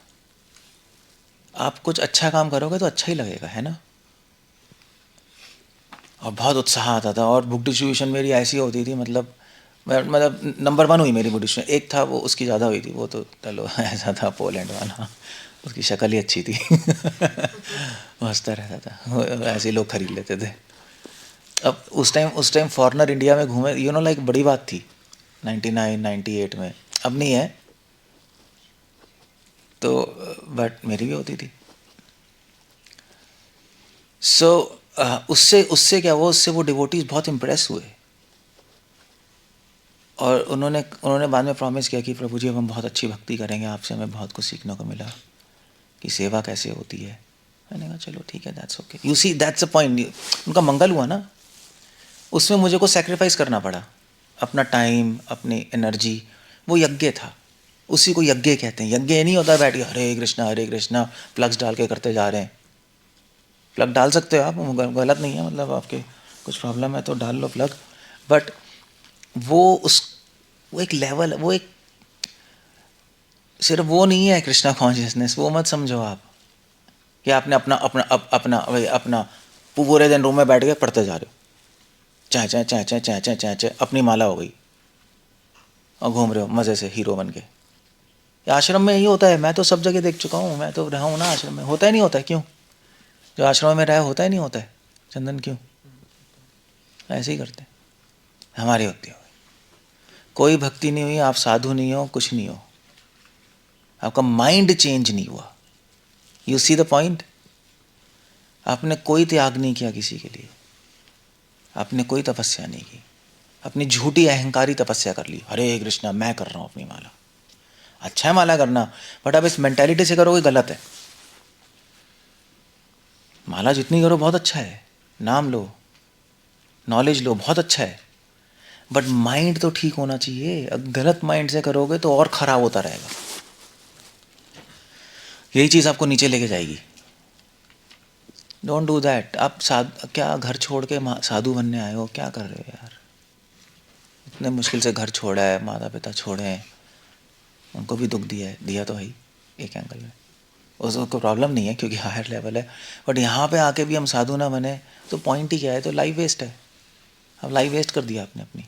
आप कुछ अच्छा काम करोगे तो अच्छा ही लगेगा, है ना। और बहुत उत्साह आता था। और बुक डिस्ट्रीब्यूशन मेरी ऐसी होती थी, मतलब मतलब नंबर 1 हुई मेरी बुक डिस्ट्रीब्यूशन। एक था वो, उसकी ज़्यादा हुई थी, वो तो चलो ऐसा था, पोलैंड वाला, उसकी शक्ल ही अच्छी थी वो हंसता रहता था, ऐसे ही लोग खरीद लेते थे। अब उस टाइम फॉरेनर इंडिया में घूमे, लाइक बड़ी बात थी 99-98 में, अब नहीं है तो, बट मेरी भी होती थी। सो उससे क्या हुआ, उससे वो डिवोटीज बहुत इम्प्रेस हुए, और उन्होंने बाद में प्रॉमिस किया कि प्रभु जी अब हम बहुत अच्छी भक्ति करेंगे, आपसे हमें बहुत कुछ सीखने को मिला कि सेवा कैसे होती है। मैंने कहा चलो ठीक है, that's okay, you see that's a point. उनका मंगल हुआ ना, उसमें मुझे को सेक्रीफाइस करना पड़ा, अपना टाइम, अपनी एनर्जी, वो यज्ञ था। उसी को यज्ञ कहते हैं। यज्ञ नहीं होता बैठ के हरे कृष्णा प्लग्स डाल के करते जा रहे हैं। प्लग डाल सकते हो आप, गलत नहीं है, मतलब आपके कुछ प्रॉब्लम है तो डाल लो प्लग, बट वो एक लेवल, वो एक सिर्फ वो नहीं है कृष्णा कॉन्शियसनेस, वो मत समझो आप कि आपने अपना अपना अपना अपना पूरे दिन रूम में बैठ के पढ़ते जा रहे हो, चाय चाय चाय चाय चाय चाय चाय चाय, अपनी माला हो गई और घूम रहे हो मज़े से हीरो बन के। ये आश्रम में यही होता है, मैं तो सब जगह देख चुका हूँ, मैं तो रहा हूँ ना आश्रम में, होता ही नहीं होता है। क्यों? जो आश्रम में रहा होता ही नहीं होता है चंदन, क्यों? ऐसे ही करते हैं, हमारी होती है। कोई भक्ति नहीं हुई, आप साधु नहीं हो, कुछ नहीं हो, आपका माइंड चेंज नहीं हुआ। You see the point? आपने कोई त्याग नहीं किया किसी के लिए, आपने कोई तपस्या नहीं की, अपनी झूठी अहंकारी तपस्या कर ली। हरे कृष्णा मैं कर रहा हूँ अपनी माला, अच्छा है माला करना, बट आप इस मेंटालिटी से करोगे गलत है। माला जितनी करो बहुत अच्छा है, नाम लो, नॉलेज लो, बहुत अच्छा है, बट माइंड तो ठीक होना चाहिए। अगर गलत माइंड से करोगे तो और खराब होता रहेगा, यही चीज़ आपको नीचे लेके जाएगी। Don't do that. आप क्या घर छोड़ के साधु बनने आए हो? क्या कर रहे हो यार? इतने मुश्किल से घर छोड़ा है, माता पिता छोड़े हैं, उनको भी दुख दिया तो है एक एंगल में, उसको प्रॉब्लम नहीं है क्योंकि हायर लेवल है, बट यहाँ पे आके भी हम साधु ना बने तो पॉइंट ही क्या है? तो लाइफ वेस्ट है। अब लाइफ वेस्ट कर दिया आपने अपनी।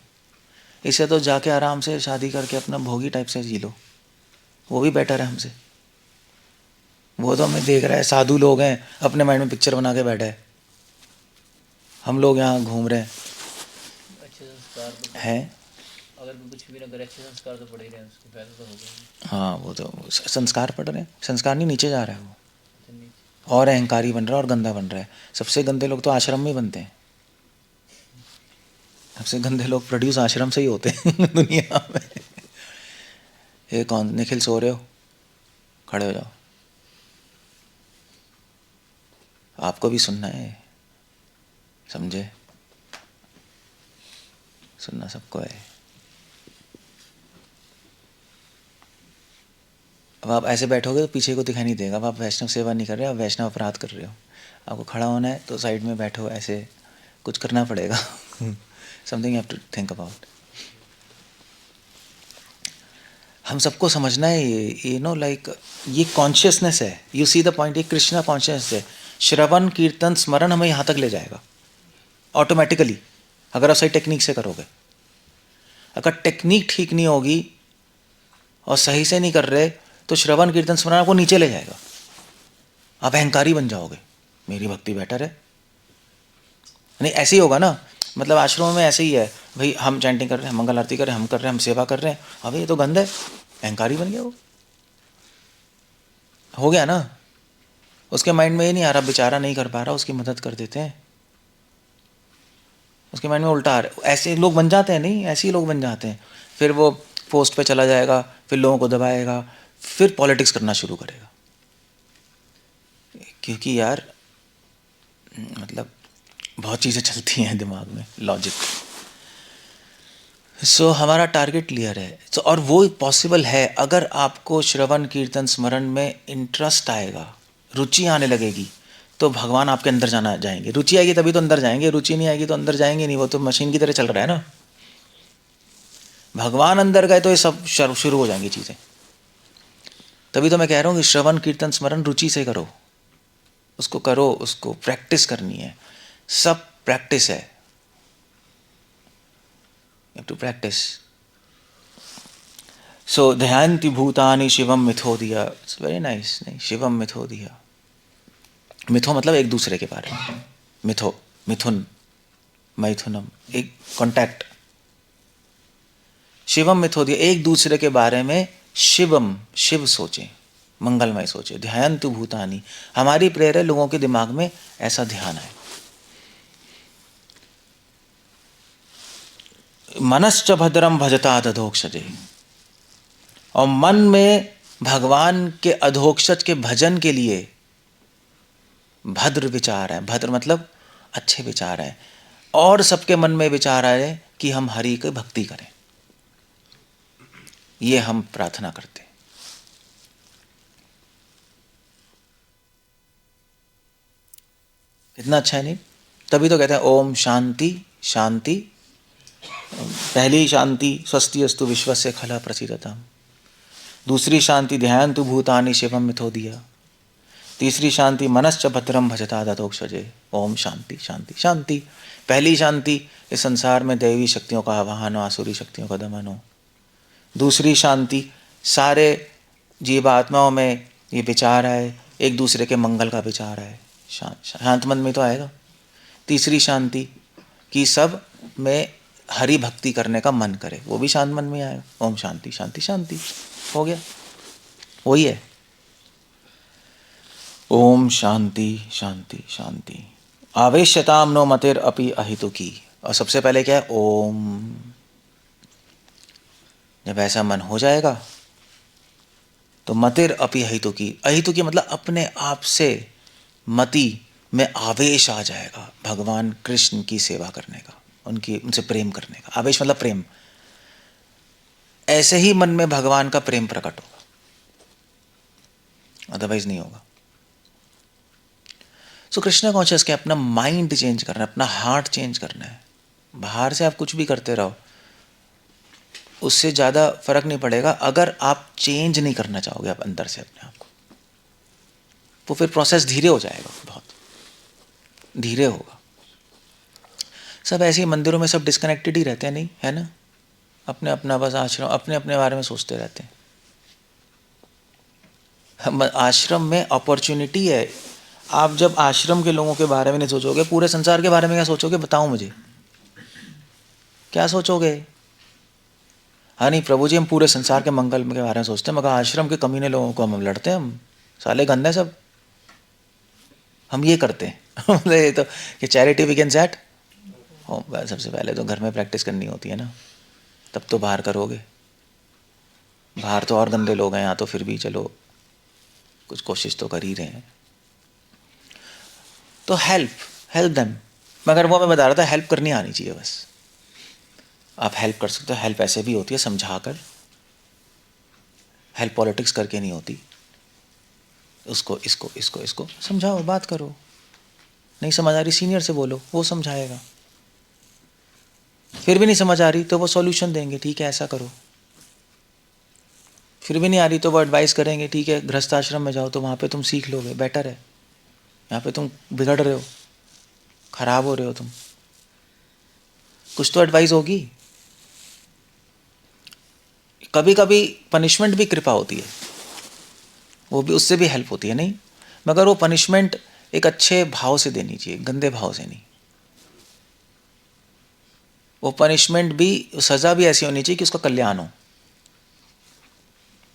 इससे तो जाके आराम से शादी करके अपना भोगी टाइप से जी लो, वो भी बेटर है हमसे। वो तो हमें देख रहा है, साधु लोग हैं अपने माइंड में पिक्चर बना के बैठे हैं, हम लोग यहाँ घूम रहे हैं। अच्छे संस्कार तो हैं, अगर कुछ भी ना करे, अच्छे संस्कार तो पड़े ही रहे, उसके फायदा तो हो गया। हाँ वो तो संस्कार पड़ रहे हैं, संस्कार नहीं नीचे जा रहा है वो, नीचे और अहंकारी बन रहा है और गंदा बन रहा है। सबसे गंदे लोग तो आश्रम में ही बनते हैं, सबसे गंदे लोग प्रोड्यूस आश्रम से ही होते हैं दुनिया में। ये कौन? निखिल सो रहे हो? खड़े हो जाओ, आपको भी सुनना है, समझे? सुनना सबको है। अब आप ऐसे बैठोगे तो पीछे को दिखाई नहीं देगा, अब आप वैष्णव सेवा नहीं कर रहे, आप वैष्णव अपराध कर रहे हो। आपको खड़ा होना है तो साइड में बैठो, ऐसे कुछ करना पड़ेगा। Something you have to think about. हम सबको समझना है ये नो लाइक ये कॉन्शियसनेस है। यू सी द पॉइंट, ये कृष्णा कॉन्शियसनेस है। श्रवण कीर्तन स्मरण हमें यहाँ तक ले जाएगा ऑटोमेटिकली, अगर आप सही टेक्निक से करोगे। अगर टेक्निक ठीक नहीं होगी और सही से नहीं कर रहे तो श्रवण कीर्तन स्मरण आपको नीचे ले जाएगा, आप अहंकारी बन जाओगे। मेरी भक्ति बेटर है, नहीं ऐसे ही होगा ना। मतलब आश्रम में ऐसे ही है भाई, हम चैंटिंग कर रहे हैं, मंगल आरती कर रहे हैं, हम कर रहे हैं, हम सेवा कर रहे हैं, अबे ये तो गंद है, अहंकारी बन गया वो, हो गया ना। उसके माइंड में ये नहीं आ रहा बेचारा नहीं कर पा रहा, उसकी मदद कर देते हैं, उसके माइंड में उल्टा आ रहा। ऐसे लोग बन जाते हैं, नहीं ऐसे ही लोग बन जाते हैं। फिर वो पोस्ट पे चला जाएगा, फिर लोगों को दबाएगा, फिर पॉलिटिक्स करना शुरू करेगा। क्योंकि यार मतलब बहुत चीज़ें चलती हैं दिमाग में, लॉजिक। सो हमारा टारगेट क्लियर है। सो और वो पॉसिबल है अगर आपको श्रवण कीर्तन स्मरण में इंटरेस्ट आएगा, रुचि आने लगेगी, तो भगवान आपके अंदर जाना जाएंगे। रुचि आएगी तभी तो अंदर जाएंगे, रुचि नहीं आएगी तो अंदर जाएंगे नहीं, वो तो मशीन की तरह चल रहा है ना। भगवान अंदर गए तो ये सब शुरू हो जाएंगी चीज़ें। तभी तो मैं कह रहा हूँ कि श्रवण कीर्तन स्मरण रुचि से करो, उसको करो, उसको प्रैक्टिस करनी है, सब प्रैक्टिस है। You have to practice. So ध्यायन्ति भूतानि शिवम मिथोदिया, इट्स वेरी नाइस। नहीं, शिवम मिथोदिया, मिथो मतलब एक दूसरे के बारे में, मिथो मिथुन, मैथुनम एक कॉन्टैक्ट। शिवम मिथोदिया, एक दूसरे के बारे में शिवम, शिव सोचें, मंगलमय सोचें। ध्यायन्तु भूतानि, हमारी प्रेयर है लोगों के दिमाग में ऐसा ध्यान है। मनश्च भद्रम भजता अधोक्षजे, और मन में भगवान के अधोक्षज के भजन के लिए भद्र विचार है। भद्र मतलब अच्छे विचार है, और सबके मन में विचार आए कि हम हरि की भक्ति करें, ये हम प्रार्थना करते हैं। कितना अच्छा है नहीं? तभी तो कहते हैं ओम शांति शांति, पहली शांति स्वस्ति अस्तु विश्वस्य खला प्रसीदताम, दूसरी शांति ध्यान तु भूतानि शिवम मिथो दिया। तीसरी शांति मनश्च भद्रम भजता दतोक्षजे। ओम शांति शांति शांति। पहली शांति इस संसार में दैवी शक्तियों का आवाहन हो, आसुरी शक्तियों का दमन हो। दूसरी शांति सारे जीवात्माओं में ये विचार आए, एक दूसरे के मंगल का विचार आए, शांत मन में तो आएगा। तीसरी शांति कि सब में हरि भक्ति करने का मन करे, वो भी शांत मन में आएगा। ओम शांति शांति शांति हो गया, वही है। ओम शांति शांति शांति। आवेश्यताम नो मतिर अपि अहितुकी। और सबसे पहले क्या है? ओम। जब ऐसा मन हो जाएगा तो मतिर अपि अहितुकी। अहितुकी मतलब अपने आप से मति में आवेश आ जाएगा भगवान कृष्ण की सेवा करने का, उनसे प्रेम करने का। आवेश मतलब प्रेम। ऐसे ही मन में भगवान का प्रेम प्रकट होगा, अदरवाइज नहीं होगा। सो कृष्ण कॉन्शियस के अपना माइंड चेंज करना है, अपना हार्ट चेंज करना है। बाहर से आप कुछ भी करते रहो, उससे ज़्यादा फर्क नहीं पड़ेगा अगर आप चेंज नहीं करना चाहोगे आप अंदर से अपने आप को। वो फिर प्रोसेस धीरे हो जाएगा, बहुत धीरे होगा। सब ऐसे ही मंदिरों में सब डिस्कनेक्टेड ही रहते हैं, नहीं है ना? अपने अपना बस आश्रम, अपने अपने बारे में सोचते रहते हैं। आश्रम में अपॉर्चुनिटी है। आप जब आश्रम के लोगों के बारे में नहीं सोचोगे, पूरे संसार के बारे में क्या सोचोगे? बताओ मुझे, क्या सोचोगे? हाँ नहीं प्रभु जी, हम पूरे संसार के मंगल के बारे में सोचते हैं, मगर आश्रम के कमीने लोगों को हम लड़ते हैं, हम साले गंदे सब, हम ये करते हैं। मतलब ये तो कि चैरिटी बिगिंस एट होम। सबसे पहले तो घर में प्रैक्टिस करनी होती है ना, तब तो बाहर करोगे। बाहर तो और गंदे लोग हैं, यहाँ तो फिर भी चलो कुछ कोशिश तो कर ही रहे हैं। तो हेल्प देम। मगर वो मैं बता रहा था, हेल्प करनी आनी चाहिए बस। आप हेल्प कर सकते हो। हेल्प ऐसे भी होती है समझाकर, हेल्प पॉलिटिक्स करके नहीं होती। उसको इसको इसको इसको समझाओ, बात करो। नहीं समझ आ रही सीनियर से बोलो, वो समझाएगा। फिर भी नहीं समझ आ रही तो वो सॉल्यूशन देंगे, ठीक है ऐसा करो। फिर भी नहीं आ रही तो वो एडवाइस करेंगे, ठीक है गृहस्थ आश्रम में जाओ तो वहाँ पे तुम सीख लोगे, बेटर है। यहाँ पे तुम बिगड़ रहे हो, खराब हो रहे हो तुम। कुछ तो एडवाइस होगी। कभी कभी पनिशमेंट भी कृपा होती है, वो भी, उससे भी हेल्प होती है, नहीं? मगर वो पनिशमेंट एक अच्छे भाव से देनी चाहिए, गंदे भाव से नहीं। वो पनिशमेंट भी, सज़ा भी ऐसी होनी चाहिए कि उसका कल्याण हो।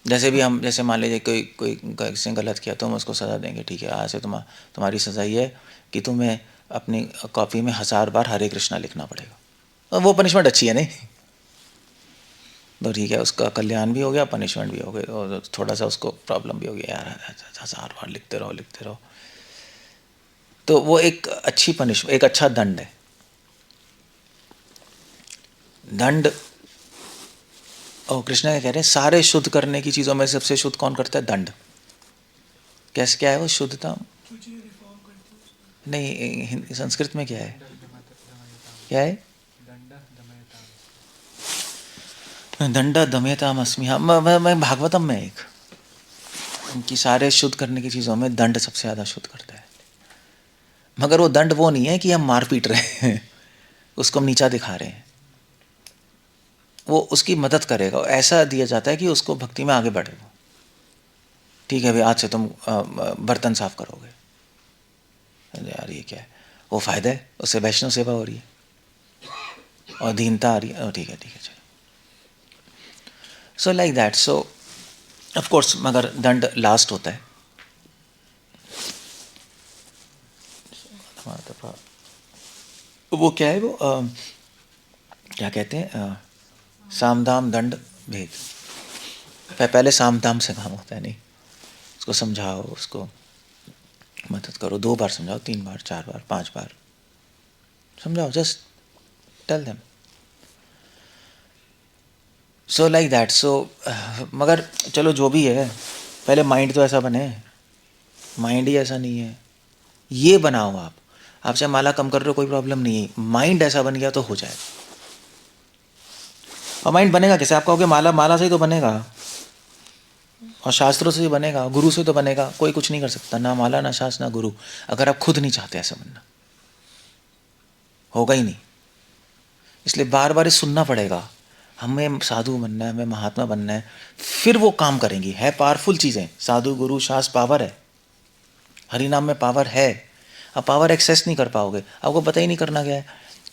जैसे भी हम, जैसे मान लीजिए कोई किसी ने गलत किया तो हम उसको सज़ा देंगे, ठीक है आज से तुम्हारी सज़ा ये है कि तुम्हें अपनी कॉपी में 1000 बार हरे कृष्णा लिखना पड़ेगा। और वो पनिशमेंट अच्छी है, नहीं? तो ठीक है, उसका कल्याण भी हो गया, पनिशमेंट भी हो गई, और थोड़ा सा उसको प्रॉब्लम भी हो गया, यार 1000 बार लिखते रहो। तो वो एक अच्छी पनिशमेंट, एक अच्छा दंड है। दंड, और कृष्ण क्या कह रहे हैं, सारे शुद्ध करने की चीज़ों में सबसे शुद्ध कौन करता है? दंड। कैसे, क्या है वो शुद्धता? नहीं, संस्कृत में क्या है? क्या है? दंड दमयताम अस्मि। हाँ, मैं भागवतम में एक कि सारे शुद्ध करने की चीज़ों में दंड सबसे ज़्यादा शुद्ध करता है। मगर वो दंड वो नहीं है कि हम मार पीट रहे हैं, उसको हम नीचा दिखा रहे हैं। वो उसकी मदद करेगा, ऐसा दिया जाता है कि उसको भक्ति में आगे बढ़ेगा। ठीक है भाई, आज से तुम बर्तन साफ करोगे। यार ये क्या है? वो फ़ायदा है, उससे वैष्णव सेवा हो रही है और दीनता आ रही है। ठीक है चलो। सो like that. So of course, मगर दंड लास्ट होता है। वो क्या है? वो क्या कहते हैं? सामदाम दंड भेद। पहले सामदाम से काम होता है, नहीं? उसको समझाओ, उसको मदद करो। 2 बार समझाओ, 3 बार, 4 बार, 5 बार समझाओ, just tell them. So like that. So मगर चलो जो भी है, पहले माइंड तो ऐसा बने। माइंड ही ऐसा नहीं है, ये बनाओ आप। आपसे माला कम कर रहे हो, कोई प्रॉब्लम नहीं है। माइंड ऐसा बन गया तो हो जाएगा। और माइंड बनेगा कैसे? आप कहोगे माला से ही तो बनेगा। और शास्त्रों से बनेगा, गुरु से तो बनेगा, कोई कुछ नहीं कर सकता, ना माला ना शास्त्र ना गुरु, अगर आप खुद नहीं चाहते ऐसा बनना, होगा ही नहीं। इसलिए बार बार सुनना पड़ेगा, हमें साधु बनना है, हमें महात्मा बनना है, फिर वो काम करेंगी। है पावरफुल चीज़ें, साधु गुरु शास्त्र पावर है, हरि नाम में पावर है। अब पावर एक्सेस नहीं कर पाओगे, आपको पता ही नहीं करना क्या है,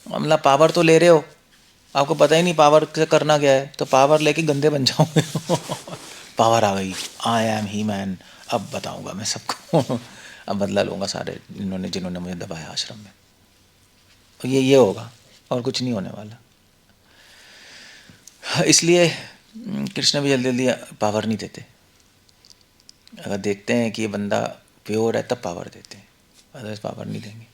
मतलब पावर तो ले रहे हो, आपको पता ही नहीं पावर से करना क्या है, तो पावर लेके गंदे बन जाओगे। पावर आ गई, आई एम ही मैन, अब बताऊंगा मैं सबको। अब बदला लूँगा सारे जिन्होंने मुझे दबाया आश्रम में। तो ये होगा और कुछ नहीं होने वाला। इसलिए कृष्ण भी जल्दी जल्दी पावर नहीं देते। अगर देखते हैं कि ये बंदा प्योर है तब पावर देते हैं, अदरवाइज पावर नहीं देंगे।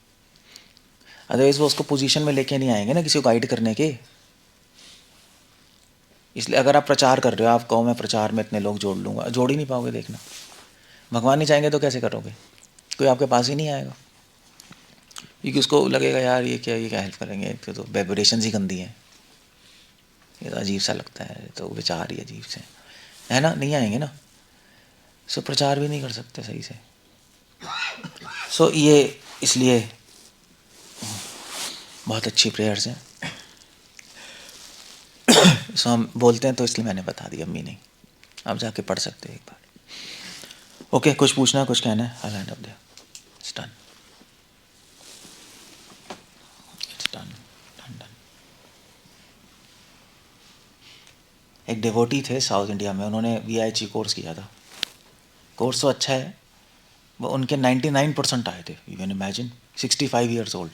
अदरवाइज वो उसको पोजीशन में लेके नहीं आएंगे ना किसी को गाइड करने के। इसलिए अगर आप प्रचार कर रहे हो, आप कहो मैं प्रचार में इतने लोग जोड़ लूँगा, जोड़ ही नहीं पाओगे। देखना, भगवान नहीं चाहेंगे तो कैसे करोगे, कोई आपके पास ही नहीं आएगा, क्योंकि उसको लगेगा यार ये क्या हेल्प करेंगे, तो वाइब्रेशंस ही गंदी हैं, ये तो अजीब सा लगता है, तो विचार ही अजीब से है ना, नहीं आएंगे ना। सो प्रचार भी नहीं कर सकते सही से। सो ये इसलिए बहुत अच्छी प्रेयर्स हैं। सो हम बोलते हैं तो इसलिए मैंने बता दिया, अम्मी नहीं, आप जाके पढ़ सकते हैं एक बार। ओके, कुछ पूछना है, कुछ कहना है? I'll end up there. It's done. It's done. Done. एक डिवोटी थे साउथ इंडिया में, उन्होंने VIG कोर्स किया था। कोर्स तो अच्छा है, वो उनके 99% आए थे। You can imagine, 65 years old,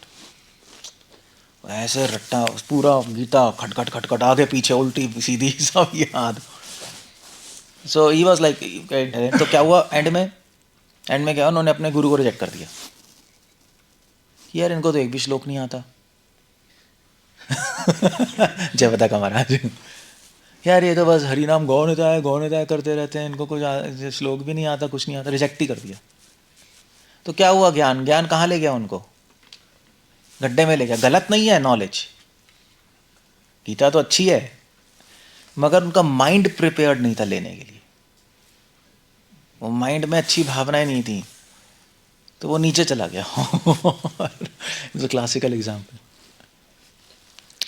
ऐसे रट्टा पूरा गीता खटखट खटखट, आगे पीछे उल्टी सीधी सब याद। सो ही वॉज लाइक, तो क्या हुआ एंड में क्या हुआ, उन्होंने अपने गुरु को रिजेक्ट कर दिया। यार इनको तो एक भी श्लोक नहीं आता। जय बता का महाराज, यार ये तो बस हरि नाम गौण है करते रहते हैं, इनको कुछ श्लोक भी नहीं आता, कुछ नहीं आता, रिजेक्ट ही कर दिया। तो क्या हुआ, ज्ञान कहाँ ले गया उनको, गड्ढे में ले गया। गलत नहीं है नॉलेज, गीता तो अच्छी है, मगर उनका माइंड प्रिपेयर्ड नहीं था लेने के लिए, वो माइंड में अच्छी भावनाएं नहीं थी, तो वो नीचे चला गया। क्लासिकल एग्जाम्पल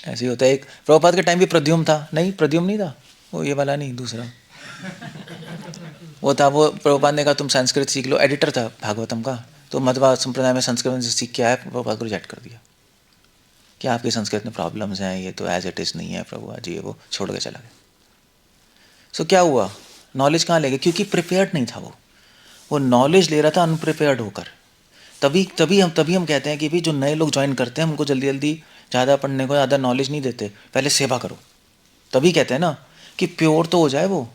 ऐसे ही होता है। एक प्रभुपाद के टाइम भी प्रद्युम्न था, प्रद्युम्न नहीं था वो, ये वाला नहीं, दूसरा वो था। वो प्रभुपाद ने कहा तुम संस्कृत सीख लो, एडिटर था भागवतम का, तो मध्वा संप्रदाय में संस्कृत से सीख के आया, प्रभुपाद को रिजेक्ट कर दिया कि आपकी संस्कृत में प्रॉब्लम्स हैं, ये तो एज इट इज़ नहीं है प्रभु जी, ये वो छोड़ के चला गया। सो क्या हुआ, नॉलेज कहाँ ले गए, क्योंकि प्रिपेयर्ड नहीं था वो नॉलेज ले रहा था अनप्रिपेयर्ड होकर। तभी हम कहते हैं कि भाई जो नए लोग ज्वाइन करते हैं, हमको जल्दी जल्दी ज़्यादा पढ़ने को, ज़्यादा नॉलेज नहीं देते, पहले सेवा करो। तभी कहते हैं ना कि प्योर तो हो जाए वो,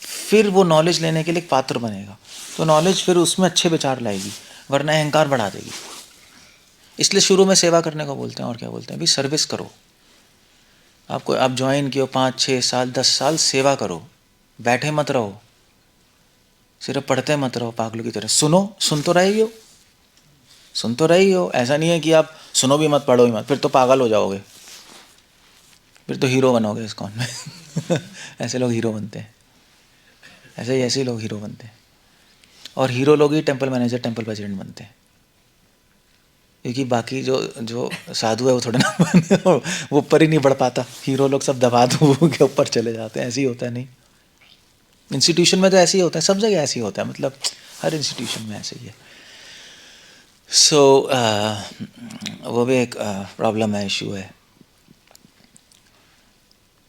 फिर वो नॉलेज लेने के लिए एक पात्र बनेगा, तो नॉलेज फिर उसमें अच्छे विचार लाएगी, वरना अहंकार बढ़ा देगी। इसलिए शुरू में सेवा करने को बोलते हैं, और क्या बोलते हैं भाई, सर्विस करो। आप ज्वाइन किए 5, 6 साल, 10 साल सेवा करो, बैठे मत रहो, सिर्फ पढ़ते मत रहो पागलों की तरह। सुन तो रही हो, ऐसा नहीं है कि आप सुनो भी मत पढ़ो भी मत, फिर तो पागल हो जाओगे, फिर तो हीरो बनोगे इस्कॉन में। ऐसे लोग हीरो बनते हैं, ऐसे ही लोग हीरो बनते हैं, और हीरो लोग ही टेम्पल मैनेजर, टेम्पल प्रेसिडेंट बनते हैं, क्योंकि बाकी जो साधु है वो थोड़ा ना वो ऊपर ही नहीं बढ़ पाता, हीरो लोग सब दबा दो के ऊपर चले जाते हैं। ऐसे ही होता है, नहीं इंस्टीट्यूशन में तो ऐसे ही होता है, सब जगह ऐसे ही होता है, मतलब हर इंस्टीट्यूशन में ऐसे ही है। सो वो भी एक प्रॉब्लम है, इशू है।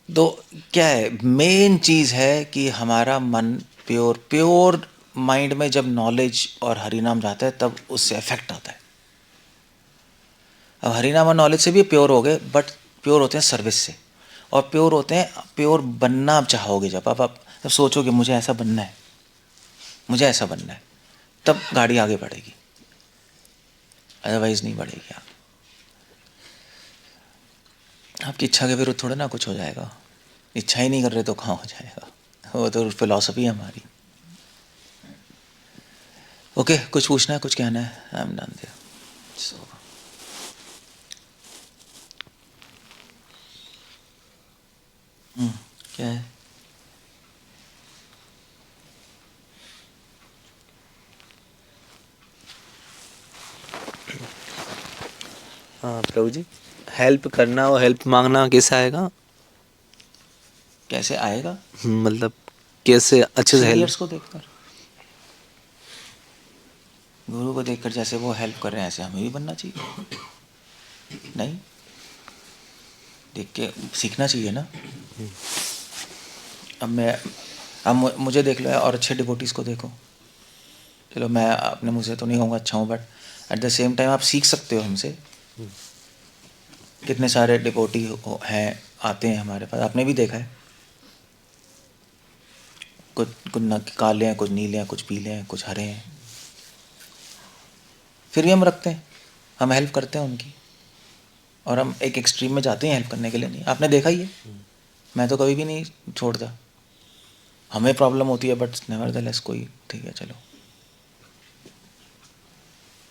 तो क्या है, मेन चीज़ है कि हमारा मन प्योर माइंड में जब नॉलेज और हरिनाम जाता है तब उससे इफेक्ट आता है। अब हरिनाम और नॉलेज से भी प्योर हो गए, बट प्योर होते हैं सर्विस से, और प्योर होते हैं, प्योर बनना आप चाहोगे, जब आप सोचोगे मुझे ऐसा बनना है, तब गाड़ी आगे बढ़ेगी, अदरवाइज नहीं बढ़ेगी। आपकी इच्छा के विरुद्ध थोड़ा ना कुछ हो जाएगा, इच्छा ही नहीं कर रहे तो कहाँ हो जाएगा, वो तो फिलॉसफी है हमारी। ओके, कुछ पूछना है, कुछ कहना है? I am done there. So क्या है? हाँ प्रभु जी, हेल्प करना और हेल्प मांगना कैसे आएगा? कैसे आएगा? मतलब कैसे अच्छे से हेल्प? सीनियर्स को देखकर, गुरु को देखकर जैसे वो हेल्प कर रहे हैं ऐसे हमें भी बनना चाहिए। नहीं, देख के सीखना चाहिए ना। अब मुझे देख लो और अच्छे डिवोटीज को देखो। चलो मैं अपने मुँह से तो नहीं कहूँगा अच्छा हूँ, but at the same time आप सीख सकते हो हमसे। कितने सारे डिवोटी हैं, आते हैं हमारे पास, आपने भी देखा है। कुछ न काले हैं, कुछ नीले हैं, कुछ पीले हैं, कुछ हरे हैं, फिर भी हम रखते हैं, हम हेल्प करते हैं उनकी। और हम एक एक्सट्रीम में जाते हैं हेल्प करने के लिए नहीं, आपने देखा ही है। मैं तो कभी भी नहीं छोड़ता, हमें प्रॉब्लम होती है बट नेवरदलेस कोई ठीक है चलो।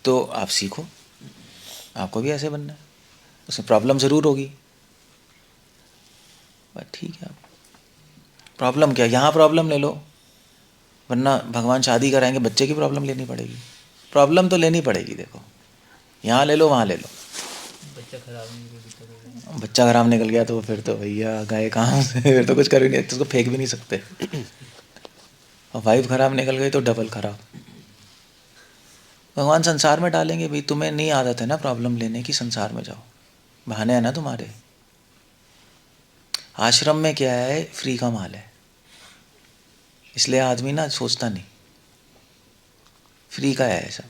तो आप सीखो, आपको भी ऐसे बनना है। उसमें प्रॉब्लम ज़रूर होगी, बट ठीक है। प्रॉब्लम क्या, यहाँ प्रॉब्लम ले लो, वरना भगवान शादी कराएंगे बच्चे की प्रॉब्लम लेनी पड़ेगी। प्रॉब्लम तो लेनी पड़ेगी, देखो यहाँ ले लो वहाँ ले लो। बच्चा खराब निकल गया तो फिर तो भैया गए कहाँ से, फिर तो कुछ कर भी नहीं, उसको फेंक भी नहीं सकते। और वाइफ खराब निकल गई तो डबल खराब। भगवान संसार में डालेंगे भाई, तुम्हें नहीं आदत है ना प्रॉब्लम लेने की, संसार में जाओ, बहाने हैं ना तुम्हारे। आश्रम में क्या है, फ्री का माल है, इसलिए आदमी ना सोचता नहीं, फ्री का है सब।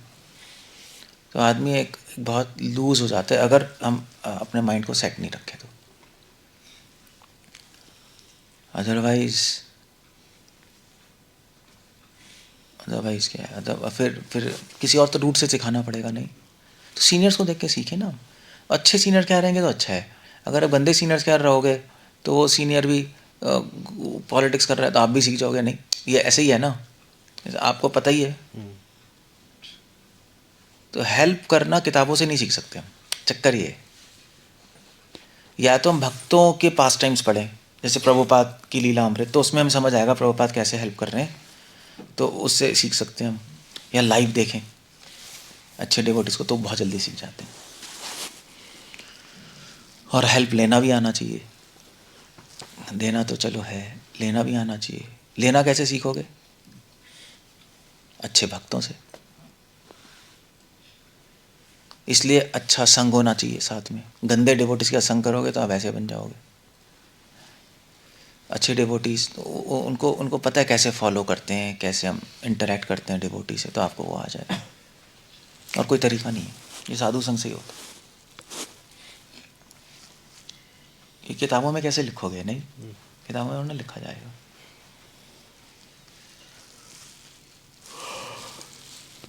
तो आदमी एक बहुत लूज हो जाता है अगर हम अपने माइंड को सेट नहीं रखें तो। अदरवाइज क्या है, फिर किसी और तो रूट से सिखाना पड़ेगा। नहीं तो सीनियर्स को देख के सीखे ना। अच्छे सीनियर क्या रहेंगे तो अच्छा है। अगर आप गंदे सीनियर्स क्या रहोगे तो वो सीनियर भी पॉलिटिक्स कर रहा है तो आप भी सीख जाओगे। नहीं, ये ऐसे ही है ना, आपको पता ही है। तो हेल्प करना किताबों से नहीं सीख सकते हम, चक्कर ये। या तो हम भक्तों के पास टाइम्स पढ़ें, जैसे प्रभुपाद की लीला अमृत, तो उसमें हम समझ आएगा प्रभुपाद कैसे हेल्प कर रहे हैं, तो उससे सीख सकते हैं हम। या लाइव देखें अच्छे डिवोटीज को तो बहुत जल्दी सीख जाते हैं। और हेल्प लेना भी आना चाहिए, देना तो चलो है, लेना भी आना चाहिए। लेना कैसे सीखोगे? अच्छे भक्तों से। इसलिए अच्छा संग होना चाहिए साथ में। गंदे डिवोटीज का संग करोगे तो आप ऐसे बन जाओगे। अच्छे डिवोटीज तो उनको पता है कैसे फॉलो करते हैं, कैसे हम इंटरेक्ट करते हैं डिवोटी से, तो आपको वो आ जाएगा। और कोई तरीका नहीं है, ये साधु संग से ही होता है। ये किताबों में कैसे लिखोगे? नहीं, किताबों में ना लिखा जाएगा।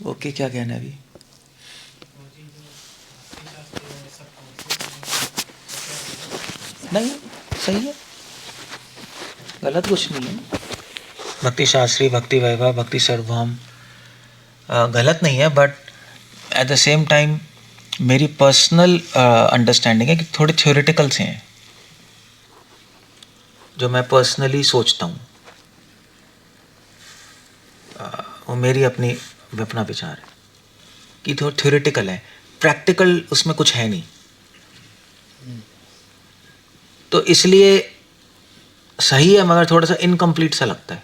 ओके, क्या कहना है अभी? नहीं, सही है, गलत कुछ नहीं है। भक्ति शास्त्री, भक्ति वैभव, भक्ति सर्वभौम गलत नहीं है, but at the same time मेरी पर्सनल अंडरस्टैंडिंग है कि थोड़े थ्योरेटिकल से हैं, जो मैं पर्सनली सोचता हूँ। वो मेरी अपना विचार है कि थोड़ा थ्योरेटिकल है, प्रैक्टिकल उसमें कुछ है नहीं। तो इसलिए सही है मगर थोड़ा सा इनकम्प्लीट सा लगता है,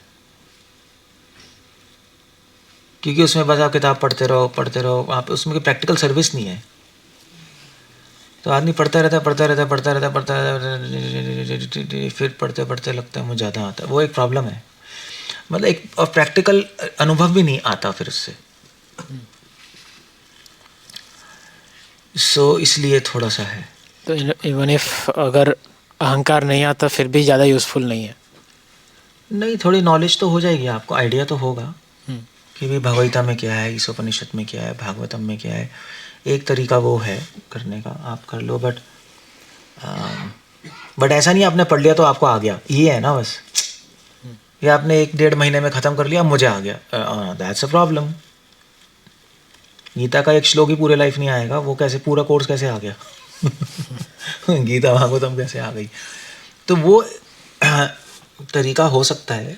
क्योंकि उसमें बस आप किताब पढ़ते रहो, वहाँ पे उसमें कोई प्रैक्टिकल सर्विस नहीं है। तो आदमी पढ़ता रहता है, फिर पढ़ते लगता है मुझे ज़्यादा आता है। वो एक प्रॉब्लम है, मतलब एक और प्रैक्टिकल अनुभव भी नहीं आता फिर उससे। इसलिए थोड़ा सा है। तो इवन इफ अगर अहंकार नहीं आता फिर भी ज़्यादा यूज़फुल नहीं है? नहीं, थोड़ी नॉलेज तो हो जाएगी, आपको आइडिया तो होगा कि भाई भगवगीता में क्या है, ईशोपनिषद में क्या है, भागवतम में क्या है। एक तरीका वो है करने का, आप कर लो। बट ऐसा नहीं आपने पढ़ लिया तो आपको आ गया, ये है ना बस। या आपने 1-1.5 महीने में ख़त्म कर लिया, मुझे आ गया, दैट्स अ प्रॉब्लम। गीता का एक श्लोक ही पूरे लाइफ नहीं आएगा, वो कैसे पूरा कोर्स कैसे आ गया? गीता भागवतम कैसे आ गई? तो वो तरीका हो सकता है,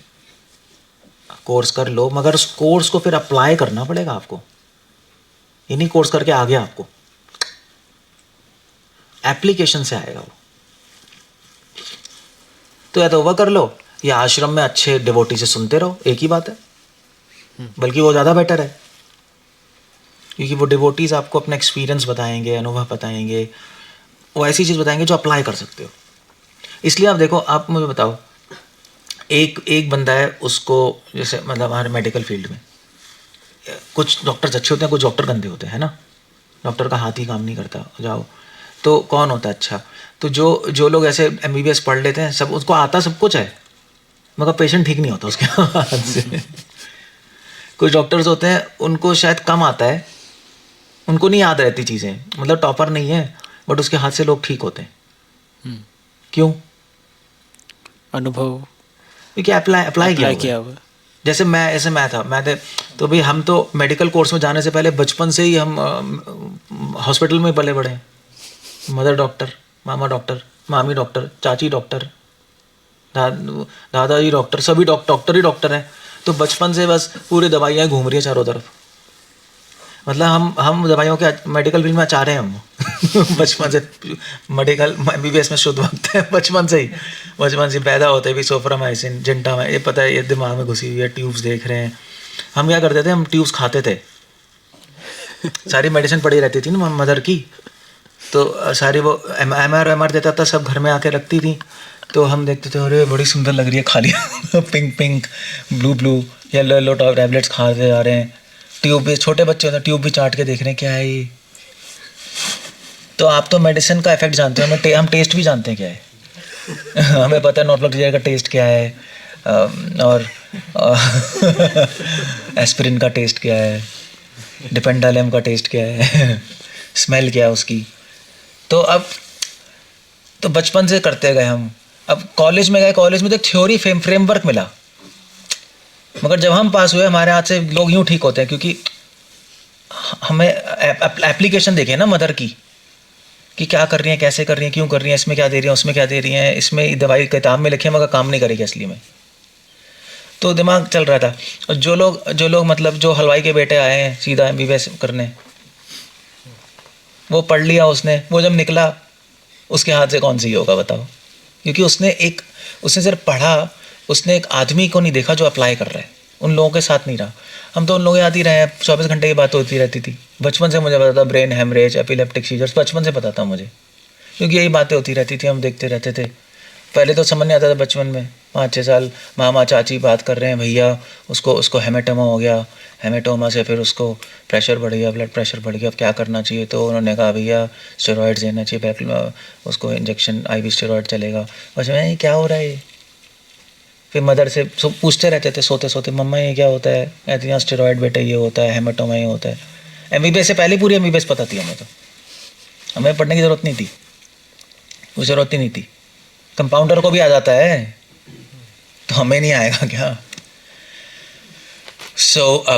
कोर्स कर लो, मगर उस कोर्स को फिर अप्लाई करना पड़ेगा आपको। ये नहीं कोर्स करके आ गया आपको, एप्लीकेशन से आएगा वो। तो या तो वह कर लो या आश्रम में अच्छे डिवोटी से सुनते रहो, एक ही बात है। बल्कि वो ज़्यादा बेटर है, क्योंकि वो डिवोटीज आपको अपना एक्सपीरियंस बताएंगे, अनुभव बताएंगे, वो ऐसी चीज़ बताएंगे जो अप्लाई कर सकते हो। इसलिए आप देखो, आप मुझे बताओ, एक बंदा है, उसको जैसे मतलब हमारे मेडिकल फील्ड में कुछ डॉक्टर्स अच्छे होते हैं, कुछ डॉक्टर गंदे होते हैं, है ना। डॉक्टर का हाथ ही काम नहीं करता, जाओ तो कौन होता है अच्छा? तो जो लोग ऐसे MBBS पढ़ लेते हैं, सब उसको आता सब कुछ है, मगर पेशेंट ठीक नहीं होता उसके हाथ से। कुछ डॉक्टर्स होते हैं, उनको शायद कम आता है, उनको नहीं याद रहती चीज़ें, मतलब टॉपर नहीं है, बट उसके हाथ से लोग ठीक होते हैं। क्यों? अनुभव क्योंकि अप्लाई किया हुआ है। जैसे मैं था तो भाई हम तो मेडिकल कोर्स में जाने से पहले बचपन से ही हम हॉस्पिटल में पले बड़े हैं। मदर डॉक्टर, मामा डॉक्टर, मामी डॉक्टर, चाची डॉक्टर, दादाजी डॉक्टर, सभी डॉक्टर ही डॉक्टर हैं। तो बचपन से बस पूरी दवाइयाँ घूम रही हैं चारों तरफ। मतलब हम दवाइयों के मेडिकल फील्ड में आचार्य हैं हम। बचपन से मेडिकल MBBS में शुद्ध वक्त है, बचपन से पैदा होते हैं भी सोफ्रामाइसिन, जिंटा में, ये पता है, ये दिमाग में घुसी हुई है, ट्यूब्स देख रहे हैं। हम क्या करते थे, हम ट्यूब्स खाते थे। सारी मेडिसिन पड़ी रहती थी ना मदर की, तो सारी वो MR देता था, सब घर में आके रखती थी। तो हम देखते थे, अरे बड़ी सुंदर लग रही है, खा लिया। पिंक ब्लू येलो टैबलेट्स खाते जा रहे हैं। ट्यूब भी, छोटे बच्चे होते हैं, ट्यूब भी चाट के देख रहे हैं क्या है ये। तो आप तो मेडिसिन का इफेक्ट जानते हो, हम टेस्ट भी जानते हैं क्या है। हमें पता है नॉर्फ्लोक्सिजिन का टेस्ट क्या है, और एस्पिरिन का टेस्ट क्या है, डिपेंडालेम का टेस्ट क्या है, स्मेल क्या है उसकी। तो बचपन से करते गए हम। अब कॉलेज में गए, कॉलेज में तो थ्योरी फ्रेमवर्क मिला, मगर जब हम पास हुए, हमारे हाथ से लोग यूँ ठीक होते हैं, क्योंकि हमें एप्लीकेशन देखे ना मदर की, कि क्या कर रही हैं, कैसे कर रही हैं, क्यों कर रही हैं, इसमें क्या दे रही हैं, उसमें क्या दे रही हैं, इसमें दवाई किताब में लिखे मगर काम नहीं करेगी असली में। तो दिमाग चल रहा था। और जो लोग मतलब जो हलवाई के बेटे आए हैं सीधा MBBS करने, वो पढ़ लिया उसने, वो जब निकला उसके हाथ से कौन सी होगा बताओ? क्योंकि उसने सिर्फ पढ़ा, उसने एक आदमी को नहीं देखा जो अप्लाई कर रहा है, उन लोगों के साथ नहीं रहा। हम तो उन लोगों के साथ ही रहे हैं, 24 घंटे की बात होती रहती थी। बचपन से मुझे पता था ब्रेन हेमरेज, एपिलेप्टिक सीजर्स, बचपन से पता था मुझे, क्योंकि यही बातें होती रहती थी, हम देखते रहते थे। पहले तो समझ नहीं आता था बचपन में, 5-6 साल मामा चाची बात कर रहे हैं, भैया उसको हेमेटोमा हो गया, हेमेटोमा से फिर उसको प्रेशर बढ़ गया, ब्लड प्रेशर बढ़ गया, अब क्या करना चाहिए? तो उन्होंने कहा भैया स्टेरॉइड्स देना चाहिए, उसको इंजेक्शन IV स्टेरॉइड चलेगा। बस मैं क्या हो रहा है ये? फिर मदर से पूछते रहते थे सोते सोते, मम्मा ये क्या होता है? कहती हैं स्टेरॉइड बेटा ये होता है, हेमेटोमा ये होता है। MBBS से पहले पूरी MBBS पता थी हमें, तो हमें पढ़ने की ज़रूरत नहीं थी, कोई ज़रूरत ही नहीं थी। कंपाउंडर को भी आ जाता है, तो हमें नहीं आएगा क्या?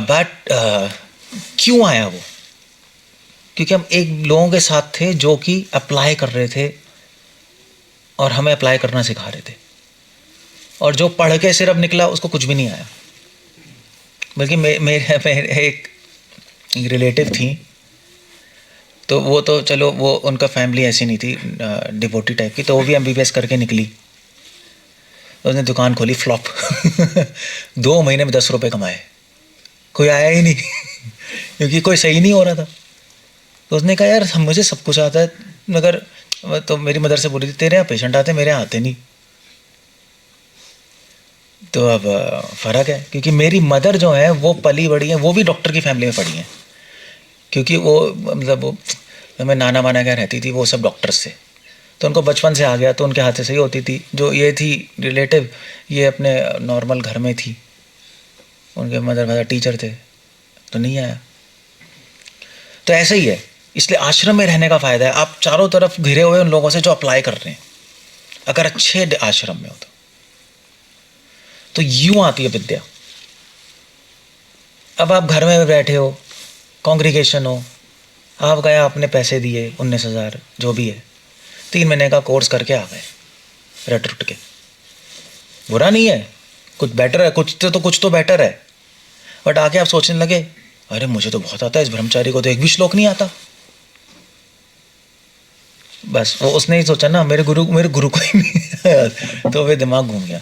बट क्यों आया वो? क्योंकि हम एक लोगों के साथ थे जो कि अप्लाई कर रहे थे और हमें अप्लाई करना सिखा रहे थे, और जो पढ़ के सिर्फ निकला उसको कुछ भी नहीं आया। बल्कि मेरे एक रिलेटिव थी, तो वो तो चलो वो उनका फैमिली ऐसी नहीं थी डिवोटी टाइप की, तो वो भी MBBS करके निकली। उसने दुकान खोली, फ्लॉप। 2 महीने में 10 रुपये कमाए, कोई आया ही नहीं। क्योंकि कोई सही नहीं हो रहा था। तो उसने कहा यार मुझे सब कुछ आता है, मगर तो मेरी मदर से बोली थी तेरे यहाँ पेशेंट आते, मेरे यहाँ आते नहीं। तो अब फ़र्क है, क्योंकि मेरी मदर जो है वो पली बड़ी है, वो भी डॉक्टर की फैमिली में पढ़ी हैं, क्योंकि वो मतलब वो मैं नाना माना क्या रहती थी, वो सब डॉक्टर्स थे, तो उनको बचपन से आ गया, तो उनके हाथ से सही होती थी। जो ये थी रिलेटिव, ये अपने नॉर्मल घर में थी, उनके मदर फादर टीचर थे, तो नहीं आया। तो ऐसे ही है, इसलिए आश्रम में रहने का फ़ायदा है, आप चारों तरफ घिरे हुए उन लोगों से जो अप्लाई कर रहे हैं, अगर अच्छे आश्रम में हो तो यूँ आती है विद्या। अब आप घर में बैठे हो, कॉन्ग्रीगेशन हो, आप गए, आपने पैसे दिए 19,000 जो भी है, 3 महीने का कोर्स करके आ गए रट रुट के। बुरा नहीं है, कुछ बेटर है, कुछ तो बेटर है। बट आके आप सोचने लगे अरे मुझे तो बहुत आता है, इस ब्रह्मचारी को तो एक भी श्लोक नहीं आता। बस वो उसने ही सोचा ना मेरे गुरु कोई नहीं तो वे दिमाग घूम गया।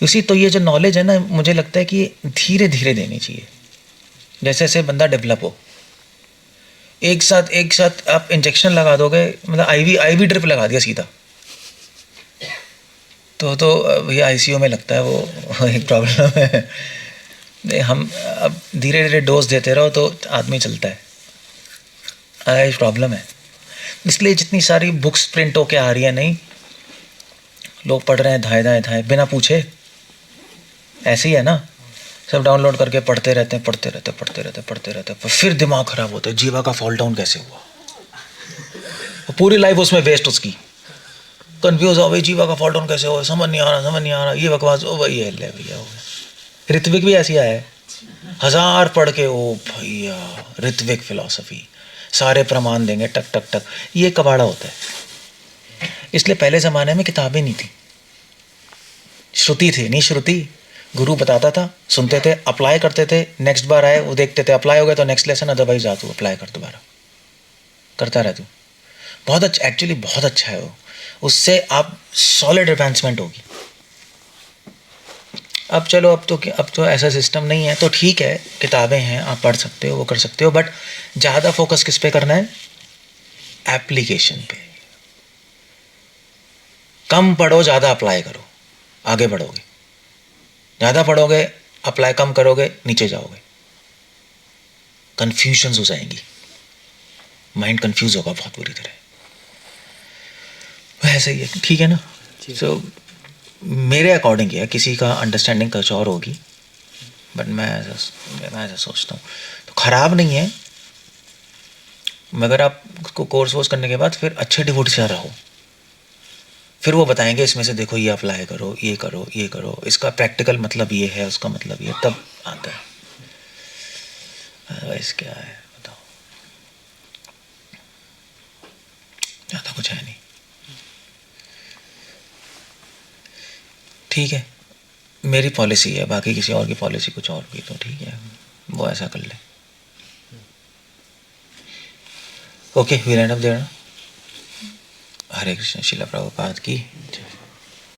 उसी तो ये जो नॉलेज है ना, मुझे लगता है कि धीरे धीरे देनी चाहिए, जैसे जैसे बंदा डेवलप हो। एक साथ आप इंजेक्शन लगा दोगे, मतलब आईवी ड्रिप लगा दिया सीधा, तो भैया आईसीयू में लगता है वो एक प्रॉब्लम है। नहीं, हम अब धीरे धीरे डोज देते रहो तो आदमी चलता है, एक प्रॉब्लम है। इसलिए जितनी सारी बुक्स प्रिंट होके आ रही है, नहीं लोग पढ़ रहे हैं धाए बिना पूछे, ऐसे ही है ना, सब डाउनलोड करके पढ़ते रहते हैं, पर फिर दिमाग खराब होता है, जीवा का फॉल डाउन कैसे हुआ, पूरी लाइफ उसमें वेस्ट उसकी, कंफ्यूज हो गई, जीवा का फॉल डाउन कैसे हुआ, समझ नहीं आ रहा, ये बकवास, ओ वही है, ले भैया हो गया। ऋत्विक भी ऐसी आया है, 1000 पढ़ के, ओ भैया ऋत्विक फिलॉसफी, सारे प्रमाण देंगे टक टक टक, ये कबाड़ा होता है। इसलिए पहले ज़माने में किताबें नहीं थी, श्रुति थी, नहीं श्रुति, गुरु बताता था, सुनते थे, अप्लाई करते थे, नेक्स्ट बार आए वो देखते थे, अप्लाई हो गया तो नेक्स्ट लेसन, अदरवाइज जा तू अप्लाई कर, दोबारा करता रह तू। बहुत अच्छा, एक्चुअली बहुत अच्छा है वो, उससे आप सॉलिड एडवांसमेंट होगी। अब चलो, अब तो ऐसा सिस्टम नहीं है, तो ठीक है, किताबें हैं, आप पढ़ सकते हो, वो कर सकते हो, बट ज़्यादा फोकस किस पे करना है, एप्लीकेशन पे। कम पढ़ो, ज़्यादा अप्लाई करो, आगे बढ़ोगे। ज़्यादा पढ़ोगे, अप्लाई कम करोगे, नीचे जाओगे, कन्फ्यूजन हो जाएंगी, माइंड कंफ्यूज होगा बहुत बुरी तरह। ऐसा ही है, ठीक है ना। सो मेरे अकॉर्डिंग है, किसी का अंडरस्टैंडिंग कुछ और होगी, बट मैं ऐसा सोचता हूँ, तो ख़राब नहीं है, मगर आप उसको कोर्स करने के बाद फिर अच्छे डिवोटी से रहो, फिर वो बताएंगे इसमें से देखो ये अप्लाई करो, ये करो, ये करो, इसका प्रैक्टिकल मतलब ये है, उसका मतलब ये, तब आता है। अदरवाइज क्या है बताओ, ज़्यादा कुछ है नहीं। ठीक है, मेरी पॉलिसी है, बाकी किसी और की पॉलिसी कुछ और भी, तो ठीक है, वो ऐसा कर ले। Okay, we end up there. Hare Krishna, Srila Prabhupada की जय।